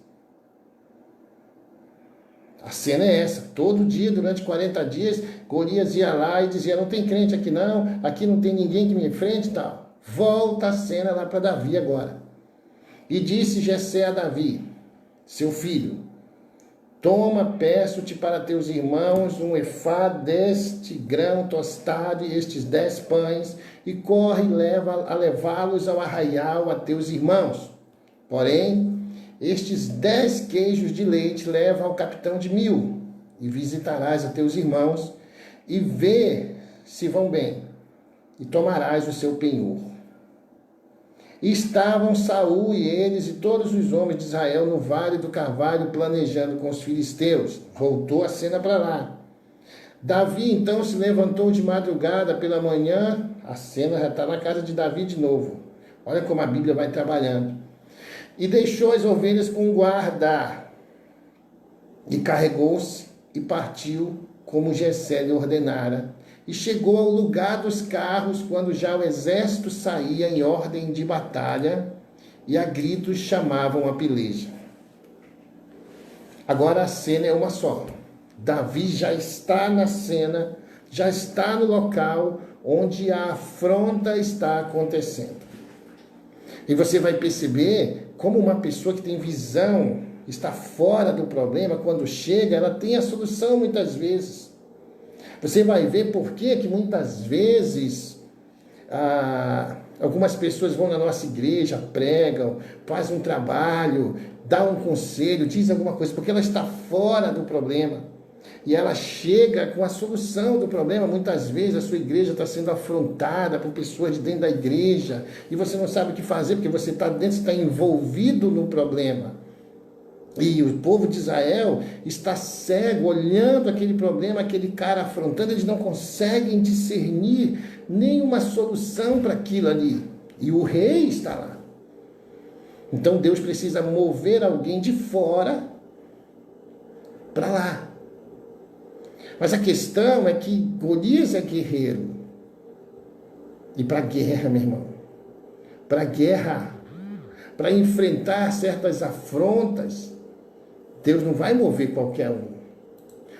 A cena é essa. Todo dia, durante 40 dias, Golias ia lá e dizia, não tem crente aqui não, aqui não tem ninguém que me enfrente e tal. Volta a cena lá para Davi agora. E disse Jessé a Davi, seu filho, Toma, peço-te para teus irmãos um efá deste grão tostado e estes 10 pães, e corre a levá-los ao arraial a teus irmãos. Porém, estes 10 queijos de leite leva ao capitão de 1000, e visitarás a teus irmãos, e vê se vão bem, e tomarás o seu penhor. E estavam Saul e eles e todos os homens de Israel no vale do Carvalho planejando com os filisteus. Voltou a cena para lá. Davi então se levantou de madrugada pela manhã. A cena já está na casa de Davi de novo. Olha como a Bíblia vai trabalhando. E deixou as ovelhas com guarda. E carregou-se e partiu como Jessé lhe ordenara. E chegou ao lugar dos carros, quando já o exército saía em ordem de batalha, e a gritos chamavam a peleja. Agora a cena é uma só. Davi já está na cena, já está no local onde a afronta está acontecendo. E você vai perceber como uma pessoa que tem visão, está fora do problema, quando chega, ela tem a solução muitas vezes. Você vai ver por que muitas vezes algumas pessoas vão na nossa igreja, pregam, fazem um trabalho, dão um conselho, dizem alguma coisa, porque ela está fora do problema. E ela chega com a solução do problema. Muitas vezes a sua igreja está sendo afrontada por pessoas de dentro da igreja, e você não sabe o que fazer, porque você está dentro, está envolvido no problema. E o povo de Israel está cego, olhando aquele problema, aquele cara afrontando, eles não conseguem discernir nenhuma solução para aquilo ali. E o rei está lá. Então Deus precisa mover alguém de fora para lá. Mas a questão é que Golias é guerreiro. E para a guerra, meu irmão, para a guerra, para enfrentar certas afrontas, Deus não vai mover qualquer um.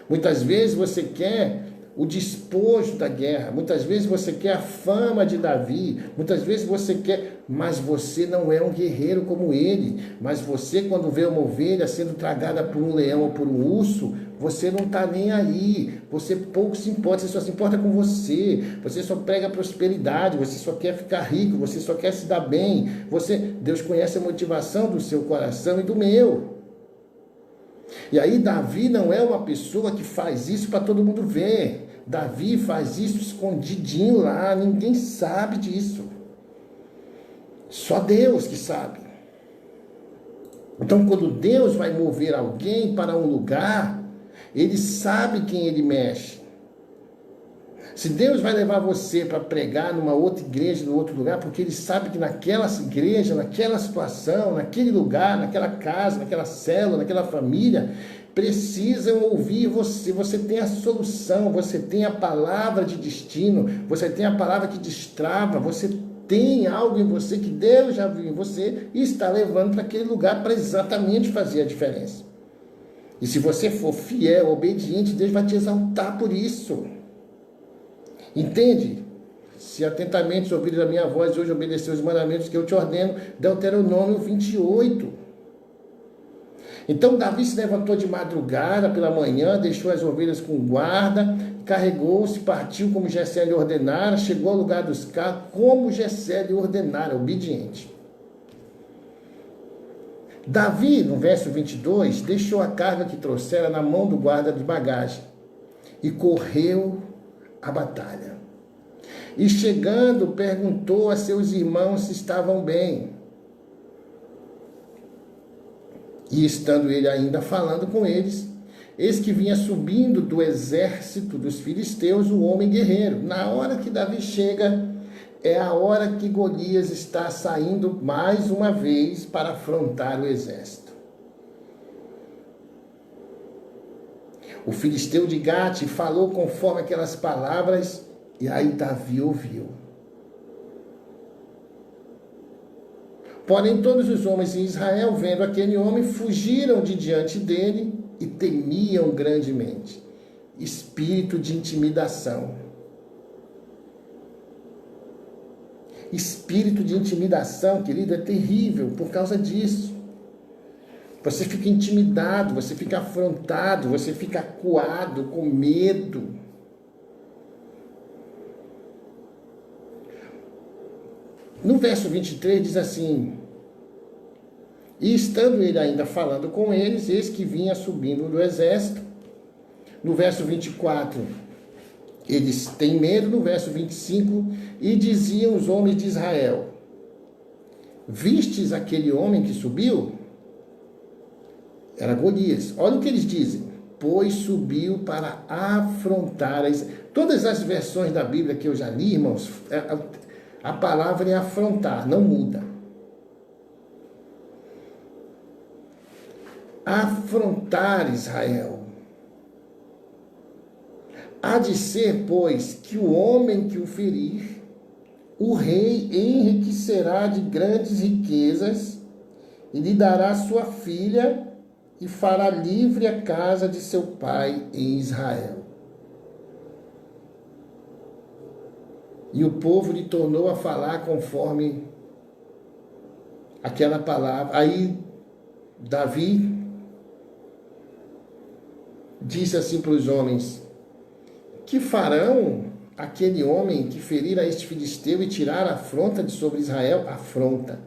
Muitas vezes você quer o despojo da guerra, muitas vezes você quer a fama de Davi, muitas vezes você quer, mas você não é um guerreiro como ele. Mas você, quando vê uma ovelha sendo tragada por um leão ou por um urso, você não está nem aí, você pouco se importa, você só se importa com você só prega prosperidade, você só quer ficar rico, você só quer se dar bem, Deus conhece a motivação do seu coração e do meu. E aí Davi não é uma pessoa que faz isso para todo mundo ver. Davi faz isso escondidinho lá, ninguém sabe disso. Só Deus que sabe. Então quando Deus vai mover alguém para um lugar, ele sabe quem ele mexe. Se Deus vai levar você para pregar numa outra igreja, num outro lugar, porque ele sabe que naquela igreja, naquela situação, naquele lugar, naquela casa, naquela célula, naquela família, precisam ouvir você. Você tem a solução, você tem a palavra de destino, você tem a palavra que destrava, você tem algo em você que Deus já viu em você e está levando para aquele lugar para exatamente fazer a diferença. E se você for fiel, obediente, Deus vai te exaltar por isso. Entende? Se atentamente ouvirem a minha voz e hoje obedecer os mandamentos que eu te ordeno, Deuteronômio 28. Então Davi se levantou de madrugada pela manhã, deixou as ovelhas com guarda, carregou-se, partiu como Jessé lhe ordenara, chegou ao lugar dos carros, como Jessé lhe ordenara, obediente. Davi, no verso 22, deixou a carga que trouxera na mão do guarda de bagagem e correu a batalha. E chegando, perguntou a seus irmãos se estavam bem. E estando ele ainda falando com eles, eis que vinha subindo do exército dos filisteus o homem guerreiro. Na hora que Davi chega, é a hora que Golias está saindo mais uma vez para afrontar o exército. O filisteu de Gate falou conforme aquelas palavras, e aí Davi ouviu. Porém, todos os homens em Israel, vendo aquele homem, fugiram de diante dele e temiam grandemente. Espírito de intimidação. Espírito de intimidação, querido, é terrível por causa disso. Você fica intimidado, você fica afrontado, você fica acuado, com medo. No verso 23 diz assim: e estando ele ainda falando com eles, eis que vinha subindo do exército. No verso 24, eles têm medo. No verso 25, e diziam os homens de Israel: vistes aquele homem que subiu? Era Golias. Olha o que eles dizem: pois subiu para afrontar. Todas as versões da Bíblia que eu já li, irmãos, a palavra é afrontar, não muda. Afrontar Israel. Há de ser, pois, que o homem que o ferir, o rei enriquecerá de grandes riquezas e lhe dará sua filha e fará livre a casa de seu pai em Israel. E o povo lhe tornou a falar conforme aquela palavra. Aí Davi disse assim para os homens: que farão aquele homem que ferir a este filisteu e tirar a afronta de sobre Israel? Afronta.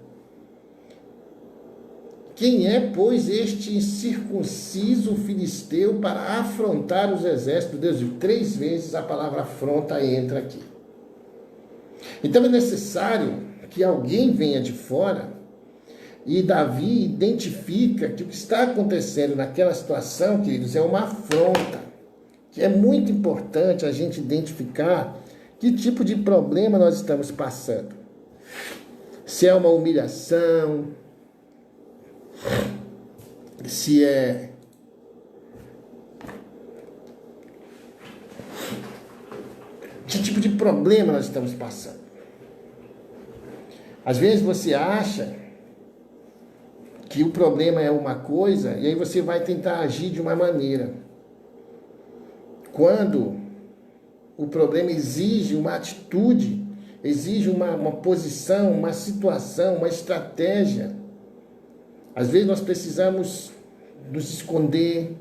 Quem é, pois, este incircunciso filisteu para afrontar os exércitos de Deus? 3 vezes a palavra afronta entra aqui. Então é necessário que alguém venha de fora, e Davi identifica que o que está acontecendo naquela situação, queridos, é uma afronta. Que é muito importante a gente identificar que tipo de problema nós estamos passando. Se é uma humilhação, se é que tipo de problema nós estamos passando. Às vezes você acha que o problema é uma coisa e aí você vai tentar agir de uma maneira. Quando o problema exige uma atitude, exige uma posição, uma situação, uma estratégia. Às vezes nós precisamos nos esconder,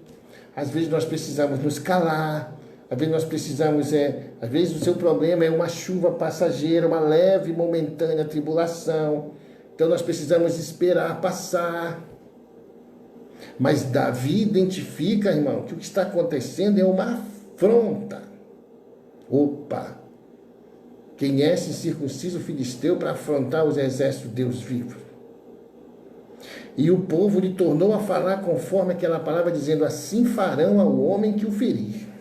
às vezes nós precisamos nos calar, às vezes nós precisamos, às vezes o seu problema é uma chuva passageira, uma leve e momentânea tribulação. Então nós precisamos esperar passar. Mas Davi identifica, irmão, que o que está acontecendo é uma afronta. Opa! Quem é esse circunciso filisteu para afrontar os exércitos de Deus vivo? E o povo lhe tornou a falar conforme aquela palavra, dizendo: assim farão ao homem que o ferir.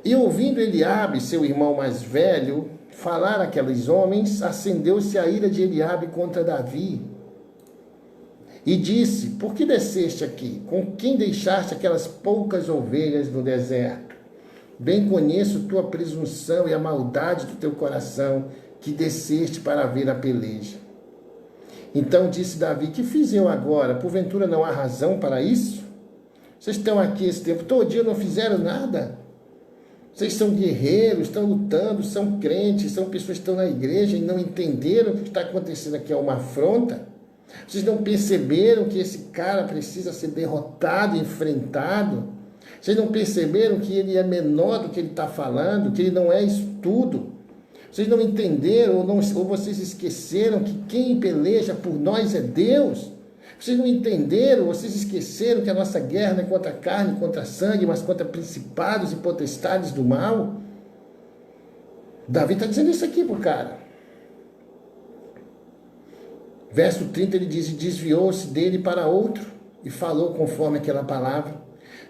E ouvindo Eliabe, seu irmão mais velho, falar aqueles homens, acendeu-se a ira de Eliabe contra Davi. E disse: por que desceste aqui? Com quem deixaste aquelas poucas ovelhas no deserto? Bem conheço tua presunção e a maldade do teu coração, que desceste para ver a peleja. Então disse Davi: que fiz eu agora? Porventura não há razão para isso? Vocês estão aqui esse tempo todo dia, não fizeram nada? Vocês são guerreiros, estão lutando, são crentes, são pessoas que estão na igreja e não entenderam que o que está acontecendo aqui é uma afronta? Vocês não perceberam que esse cara precisa ser derrotado, enfrentado? Vocês não perceberam que ele é menor do que ele está falando, que ele não é isso tudo? Vocês não entenderam ou vocês esqueceram que quem peleja por nós é Deus? Vocês não entenderam, vocês esqueceram que a nossa guerra não é contra a carne, contra sangue, mas contra principados e potestades do mal? Davi está dizendo isso aqui para o cara. Verso 30 ele diz: e desviou-se dele para outro e falou conforme aquela palavra.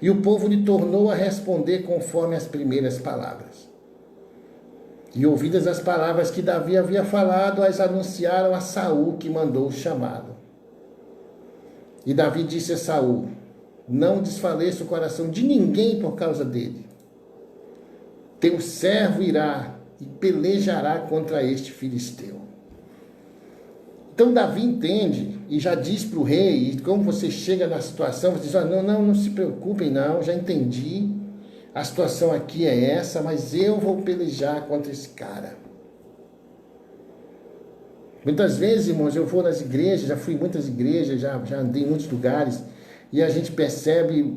E o povo lhe tornou a responder conforme as primeiras palavras. E ouvidas as palavras que Davi havia falado, as anunciaram a Saul, que mandou chamá-lo. E Davi disse a Saul: não desfaleça o coração de ninguém por causa dele. Teu servo irá e pelejará contra este filisteu. Então Davi entende e já diz para o rei, e como você chega na situação, você diz: não se preocupem não, já entendi, a situação aqui é essa, mas eu vou pelejar contra esse cara. Muitas vezes, irmãos, eu vou nas igrejas, já fui em muitas igrejas, já andei em muitos lugares, e a gente percebe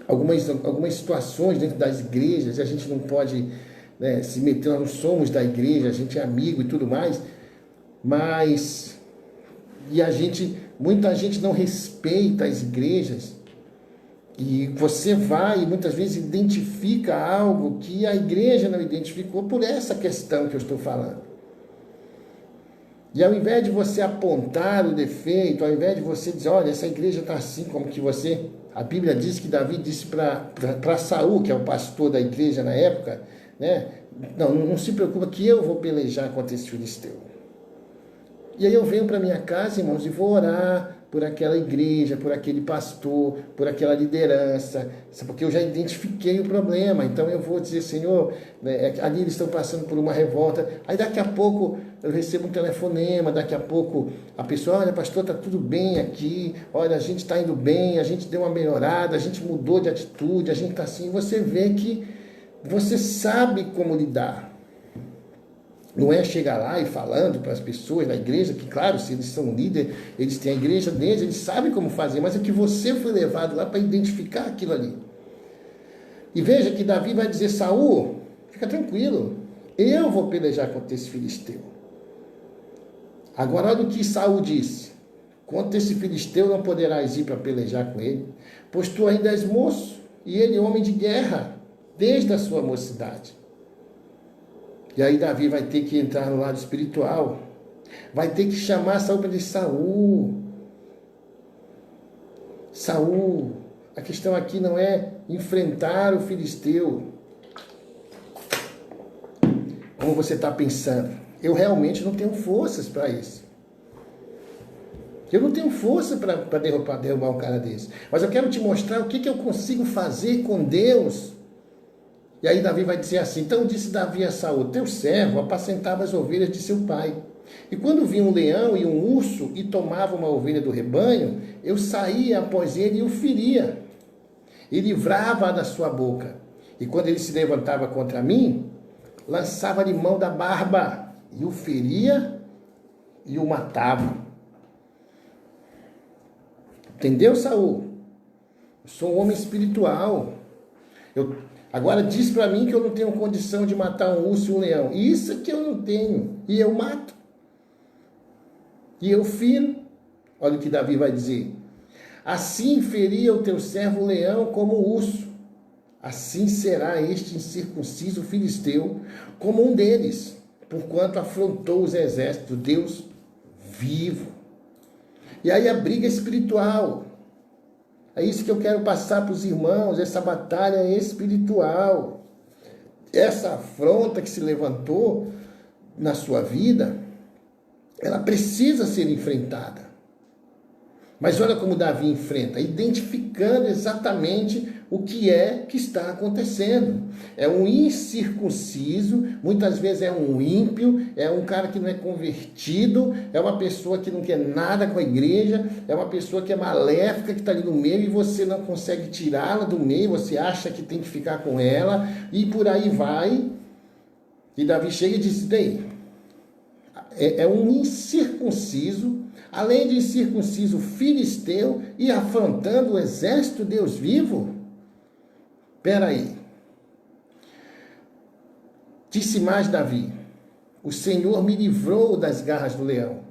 algumas situações dentro das igrejas, e a gente não pode, né, se meter, nós não somos da igreja, a gente é amigo e tudo mais, mas muita gente não respeita as igrejas, e você vai e muitas vezes identifica algo que a igreja não identificou por essa questão que eu estou falando. E ao invés de você apontar o defeito, ao invés de você dizer, olha, essa igreja está assim como que você... A Bíblia diz que Davi disse para Saul, que é o pastor da igreja na época, né? Não se preocupa que eu vou pelejar contra esse filisteu. E aí eu venho para minha casa, irmãos, e vou orar por aquela igreja, por aquele pastor, por aquela liderança, porque eu já identifiquei o problema. Então eu vou dizer, Senhor, ali eles estão passando por uma revolta. Aí daqui a pouco eu recebo um telefonema, daqui a pouco a pessoa, olha, pastor, está tudo bem aqui, olha, a gente está indo bem, a gente deu uma melhorada, a gente mudou de atitude, a gente está assim. Você vê que você sabe como lidar. Não é chegar lá e falando para as pessoas da igreja, que claro, se eles são líderes, eles têm a igreja deles, eles sabem como fazer, mas é que você foi levado lá para identificar aquilo ali. E veja que Davi vai dizer, Saul, fica tranquilo, eu vou pelejar contra esse filisteu. Agora olha o que Saul disse, contra esse filisteu não poderás ir para pelejar com ele, pois tu ainda és moço, e ele homem de guerra, desde a sua mocidade. E aí Davi vai ter que entrar no lado espiritual. Vai ter que chamar Saul para dizer, Saul, a questão aqui não é enfrentar o filisteu. Como você está pensando? Eu realmente não tenho forças para isso. Eu não tenho força para derrubar um cara desse. Mas eu quero te mostrar o que eu consigo fazer com Deus. E aí Davi vai dizer assim, então disse Davi a Saul, teu servo apacentava as ovelhas de seu pai. E quando vinha um leão e um urso e tomava uma ovelha do rebanho, eu saía após ele e o feria. E livrava-a da sua boca. E quando ele se levantava contra mim, lançava-lhe mão da barba, e o feria e o matava. Entendeu, Saul? Eu sou um homem espiritual. Agora diz para mim que eu não tenho condição de matar um urso e um leão. Isso que eu não tenho. E eu mato. E eu firo. Olha o que Davi vai dizer. Assim feria o teu servo o leão como o urso. Assim será este incircunciso filisteu como um deles, porquanto afrontou os exércitos do Deus vivo. E aí a briga espiritual. É isso que eu quero passar para os irmãos, essa batalha espiritual. Essa afronta que se levantou na sua vida, ela precisa ser enfrentada. Mas olha como Davi enfrenta, identificando exatamente o que é que está acontecendo. É um incircunciso, muitas vezes é um ímpio, é um cara que não é convertido, é uma pessoa que não quer nada com a igreja, é uma pessoa que é maléfica, que está ali no meio e você não consegue tirá-la do meio, você acha que tem que ficar com ela, e por aí vai. E Davi chega e diz, daí, é um incircunciso, além de incircunciso filisteu e afrontando o exército de Deus vivo? Espera aí. Disse mais Davi, o Senhor me livrou das garras do leão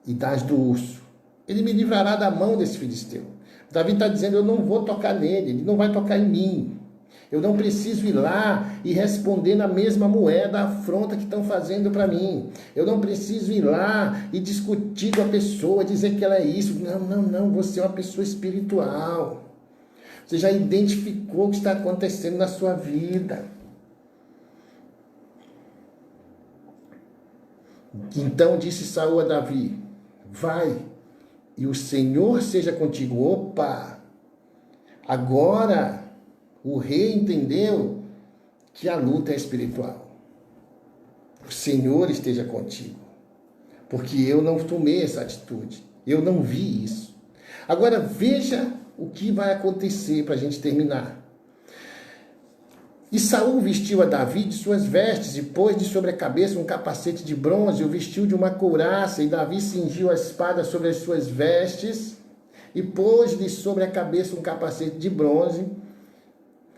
e das do urso. Ele me livrará da mão desse filisteu. Davi está dizendo, eu não vou tocar nele, ele não vai tocar em mim. Eu não preciso ir lá e responder na mesma moeda a afronta que estão fazendo para mim. Eu não preciso ir lá e discutir com a pessoa, dizer que ela é isso. Não, você é uma pessoa espiritual. Você já identificou o que está acontecendo na sua vida. Então disse Saul a Davi, vai, e o Senhor seja contigo. Opa! Agora o rei entendeu que a luta é espiritual. O Senhor esteja contigo. Porque eu não tomei essa atitude. Eu não vi isso. Agora veja o que vai acontecer para a gente terminar. E Saul vestiu a Davi de suas vestes, e pôs de sobre a cabeça um capacete de bronze, e o vestiu de uma couraça, e Davi cingiu a espada sobre as suas vestes, e pôs-lhe sobre a cabeça um capacete de bronze,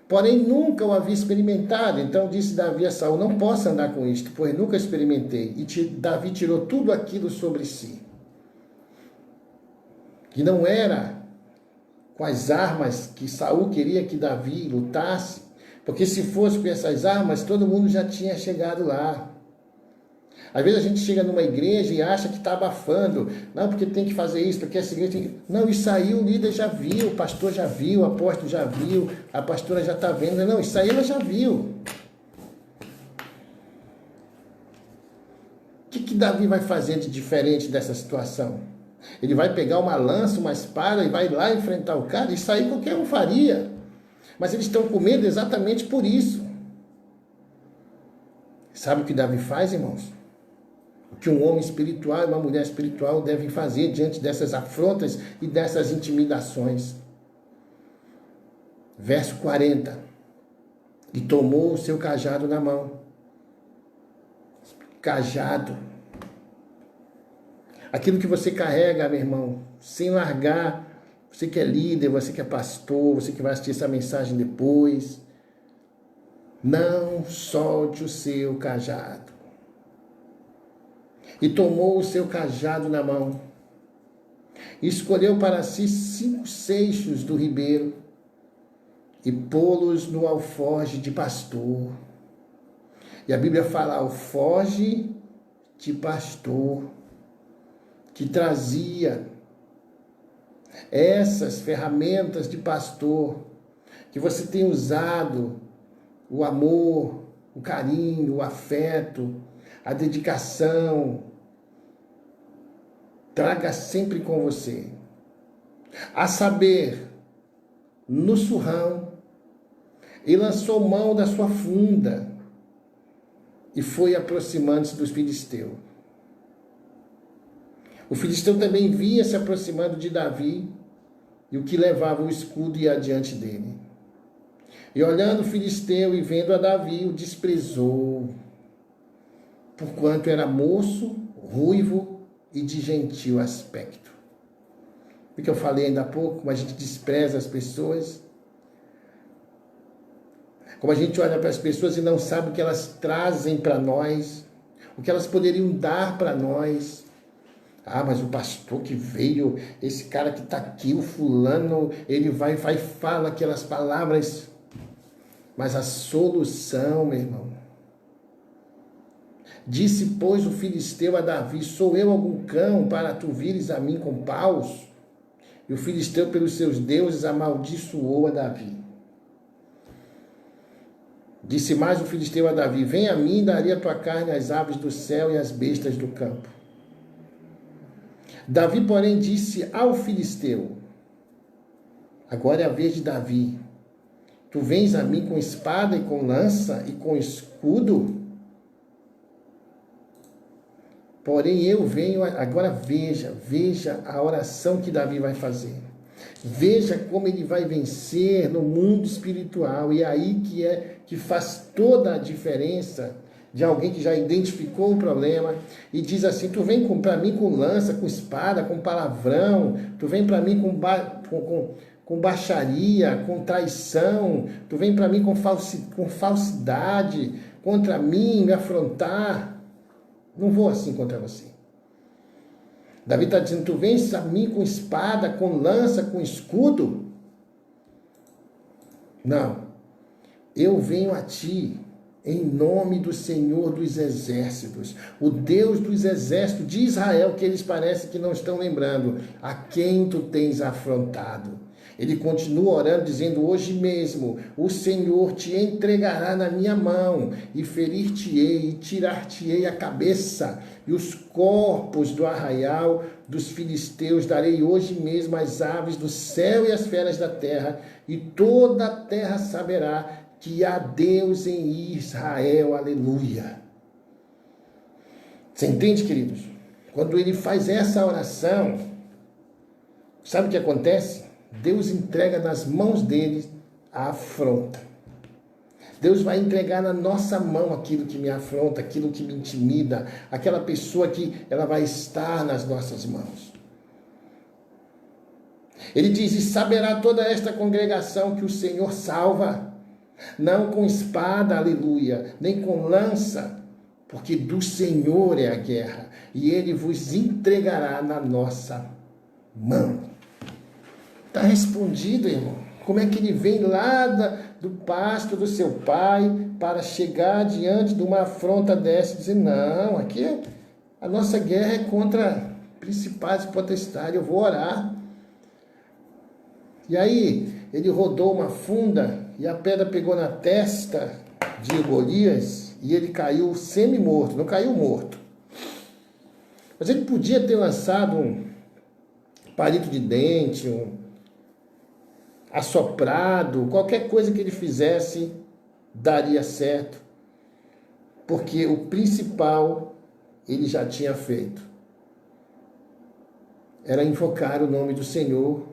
porém nunca o havia experimentado. Então disse Davi a Saul: não posso andar com isto, pois nunca experimentei. E Davi tirou tudo aquilo sobre si. Que não era com as armas que Saul queria que Davi lutasse, porque se fosse com essas armas, todo mundo já tinha chegado lá. Às vezes a gente chega numa igreja e acha que está abafando. Não, porque tem que fazer isso, porque essa igreja tem que... Não, isso aí o líder já viu, o pastor já viu, o apóstolo já viu, a pastora já está vendo. Não, isso aí ela já viu. O que Davi vai fazer de diferente dessa situação? Ele vai pegar uma lança, uma espada e vai lá enfrentar o cara? Isso aí qualquer um faria. Mas eles estão com medo exatamente por isso. Sabe o que Davi faz, irmãos? O que um homem espiritual e uma mulher espiritual devem fazer diante dessas afrontas e dessas intimidações. Verso 40. E tomou o seu cajado na mão. Cajado. Aquilo que você carrega, meu irmão, sem largar. Você que é líder, você que é pastor, você que vai assistir essa mensagem depois. Não solte o seu cajado. E tomou o seu cajado na mão. E escolheu para si 5 seixos do ribeiro e pô-los no alforje de pastor. E a Bíblia fala alforje de pastor, que trazia essas ferramentas de pastor, que você tem usado, o amor, o carinho, o afeto, a dedicação. Traga sempre com você. A saber, no surrão, e lançou mão da sua funda, e foi aproximando-se dos filisteus. O filisteu também via se aproximando de Davi, e o que levava o escudo ia adiante dele. E olhando o filisteu e vendo a Davi, o desprezou, porquanto era moço, ruivo e de gentil aspecto. O que eu falei ainda há pouco, como a gente despreza as pessoas, como a gente olha para as pessoas e não sabe o que elas trazem para nós, o que elas poderiam dar para nós. Ah, mas o pastor que veio, esse cara que está aqui, o fulano, ele vai e fala aquelas palavras. Mas a solução, meu irmão. Disse, pois, o filisteu a Davi: sou eu algum cão para tu vires a mim com paus? E o filisteu, pelos seus deuses, amaldiçoou a Davi. Disse mais o filisteu a Davi: vem a mim, daria a tua carne às aves do céu e às bestas do campo. Davi, porém, disse ao filisteu: agora é a vez de Davi. Tu vens a mim com espada e com lança e com escudo? Porém eu venho... Agora veja a oração que Davi vai fazer. Veja como ele vai vencer no mundo espiritual. E é aí que faz toda a diferença de alguém que já identificou o problema e diz assim: tu vem para mim com lança, com espada, com palavrão, tu vem para mim com baixaria, com traição, tu vem para mim com falsidade, contra mim, me afrontar. Não vou assim contra você. Davi está dizendo: tu vens a mim com espada, com lança, com escudo? Não. Eu venho a ti em nome do Senhor dos Exércitos, o Deus dos Exércitos de Israel, que eles parecem que não estão lembrando, a quem tu tens afrontado. Ele continua orando, dizendo: hoje mesmo o Senhor te entregará na minha mão, e ferir-te-ei, e tirar-te-ei a cabeça, e os corpos do arraial dos filisteus darei hoje mesmo às aves do céu e às feras da terra, e toda a terra saberá que há Deus em Israel. Aleluia. Você entende, queridos? Quando ele faz essa oração, sabe o que acontece? Deus entrega nas mãos deles a afronta. Deus vai entregar na nossa mão aquilo que me afronta, aquilo que me intimida, aquela pessoa que ela vai estar nas nossas mãos. Ele diz, e saberá toda esta congregação que o Senhor salva, não com espada, aleluia, nem com lança, porque do Senhor é a guerra, e Ele vos entregará na nossa mão. Está respondido, irmão. Como é que ele vem lá do pasto do seu pai para chegar diante de uma afronta dessa e dizer, não, aqui a nossa guerra é contra principais e potestades, eu vou orar. E aí ele rodou uma funda e a pedra pegou na testa de Golias e ele caiu semi-morto, não caiu morto. Mas ele podia ter lançado um palito de dente, um assoprado, qualquer coisa que ele fizesse daria certo, porque o principal ele já tinha feito. Era invocar o nome do Senhor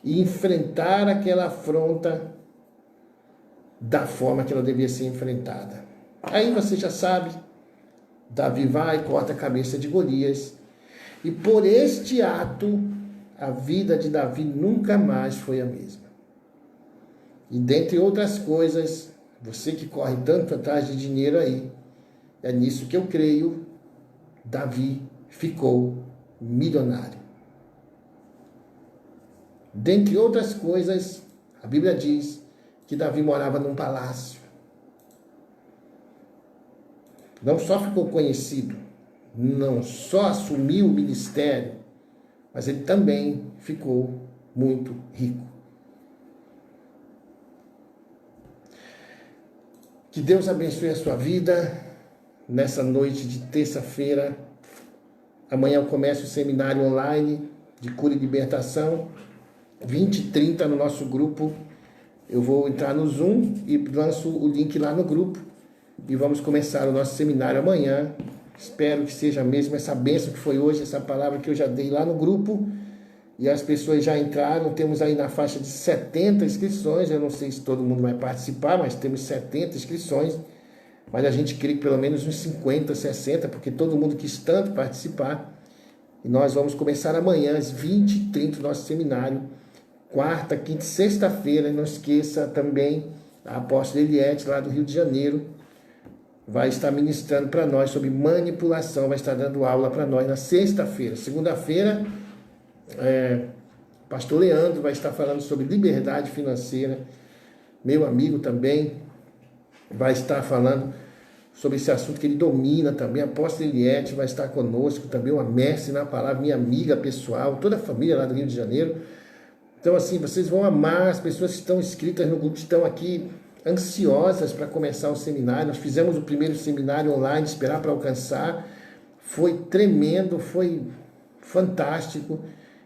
e enfrentar aquela afronta da forma que ela devia ser enfrentada. Aí você já sabe, Davi vai e corta a cabeça de Golias, e por este ato, a vida de Davi nunca mais foi a mesma. E dentre outras coisas, você que corre tanto atrás de dinheiro aí, é nisso que eu creio, Davi ficou milionário. Dentre outras coisas, a Bíblia diz que Davi morava num palácio. Não só ficou conhecido, não só assumiu o ministério, mas ele também ficou muito rico. Que Deus abençoe a sua vida nessa noite de terça-feira. Amanhã eu começo o seminário online de cura e libertação, 20h30 no nosso grupo. Eu vou entrar no Zoom e lanço o link lá no grupo e vamos começar o nosso seminário amanhã. Espero que seja mesmo essa bênção que foi hoje, essa palavra que eu já dei lá no grupo. E as pessoas já entraram, temos aí na faixa de 70 inscrições. Eu não sei se todo mundo vai participar, mas temos 70 inscrições. Mas a gente queria que pelo menos uns 50, 60, porque todo mundo quis tanto participar. E nós vamos começar amanhã, às 20h30, o nosso seminário. Quarta, quinta e sexta-feira. Não esqueça também, a apóstola Eliette, lá do Rio de Janeiro, vai estar ministrando para nós sobre manipulação, vai estar dando aula para nós na sexta-feira. Segunda-feira, pastor Leandro vai estar falando sobre liberdade financeira. Meu amigo também vai estar falando sobre esse assunto que ele domina também. A apóstola Eliette vai estar conosco também, uma mestre na palavra, minha amiga pessoal, toda a família lá do Rio de Janeiro. Então assim, vocês vão amar, as pessoas que estão inscritas no grupo estão aqui ansiosas para começar o seminário. Nós fizemos o primeiro seminário online, Esperar para Alcançar, foi tremendo, foi fantástico,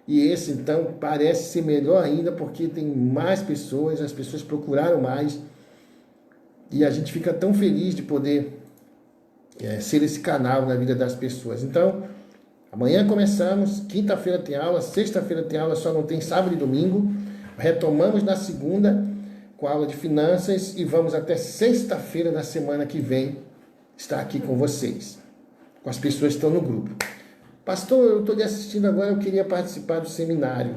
e esse então parece ser melhor ainda, porque tem mais pessoas, as pessoas procuraram mais, e a gente fica tão feliz de poder ser esse canal na vida das pessoas. Então, amanhã começamos, quinta-feira tem aula, sexta-feira tem aula, só não tem sábado e domingo, retomamos na segunda, com a aula de finanças, e vamos até sexta-feira da semana que vem estar aqui com vocês, com as pessoas que estão no grupo. Pastor, eu estou lhe assistindo agora, eu queria participar do seminário.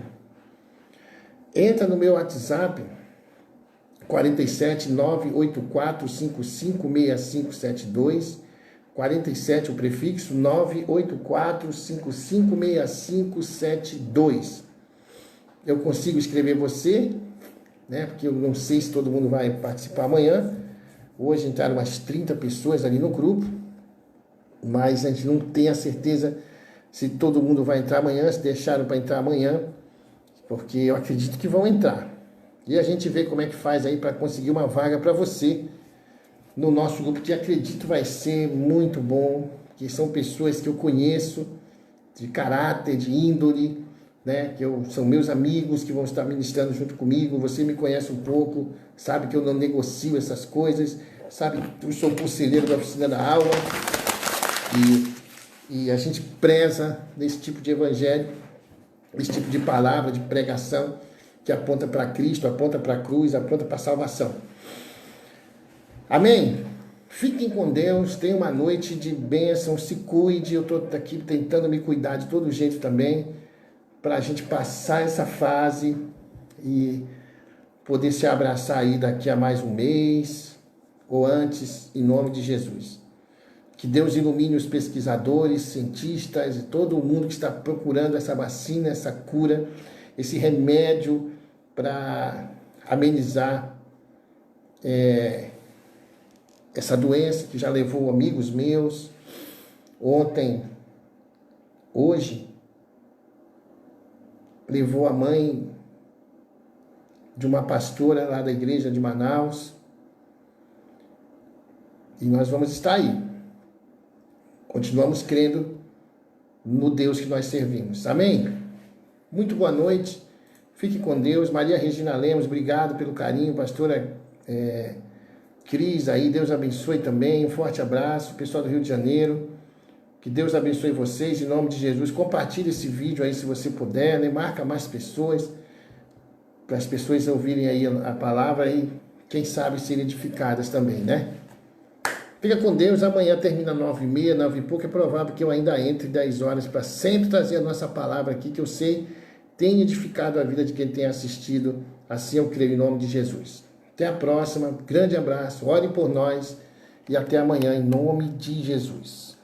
Entra no meu WhatsApp, 47 984 556572, 47 o prefixo, 984 556572. Eu consigo escrever você, né? Porque eu não sei se todo mundo vai participar amanhã. Hoje entraram umas 30 pessoas ali no grupo, mas a gente não tem a certeza se todo mundo vai entrar amanhã, se deixaram para entrar amanhã, porque eu acredito que vão entrar. E a gente vê como é que faz aí para conseguir uma vaga para você no nosso grupo, que acredito vai ser muito bom, que são pessoas que eu conheço, de caráter, de índole, né, são meus amigos que vão estar ministrando junto comigo. Você me conhece um pouco, sabe que eu não negocio essas coisas, sabe que eu sou conselheiro da oficina da aula, e a gente preza nesse tipo de evangelho, esse tipo de palavra, de pregação, que aponta para Cristo, aponta para a cruz, aponta para a salvação. Amém? Fiquem com Deus, tenham uma noite de bênção, se cuide, eu estou aqui tentando me cuidar de todo jeito também, para a gente passar essa fase e poder se abraçar aí daqui a mais um mês, ou antes, em nome de Jesus. Que Deus ilumine os pesquisadores, cientistas e todo mundo que está procurando essa vacina, essa cura, esse remédio para amenizar essa doença que já levou amigos meus. Ontem, hoje, levou a mãe de uma pastora lá da igreja de Manaus. E nós vamos estar aí. Continuamos crendo no Deus que nós servimos. Amém? Muito boa noite. Fique com Deus. Maria Regina Lemos, obrigado pelo carinho. Pastora Cris aí, Deus abençoe também. Um forte abraço. Pessoal do Rio de Janeiro, que Deus abençoe vocês em nome de Jesus. Compartilhe esse vídeo aí se você puder, né? Marca mais pessoas, para as pessoas ouvirem aí a palavra e quem sabe serem edificadas também, né? Fica com Deus. Amanhã termina 9h30, 9 e pouco. É provável que eu ainda entre 10 horas para sempre trazer a nossa palavra aqui, que eu sei tem edificado a vida de quem tem assistido. Assim eu creio em nome de Jesus. Até a próxima. Grande abraço. Ore por nós e até amanhã em nome de Jesus.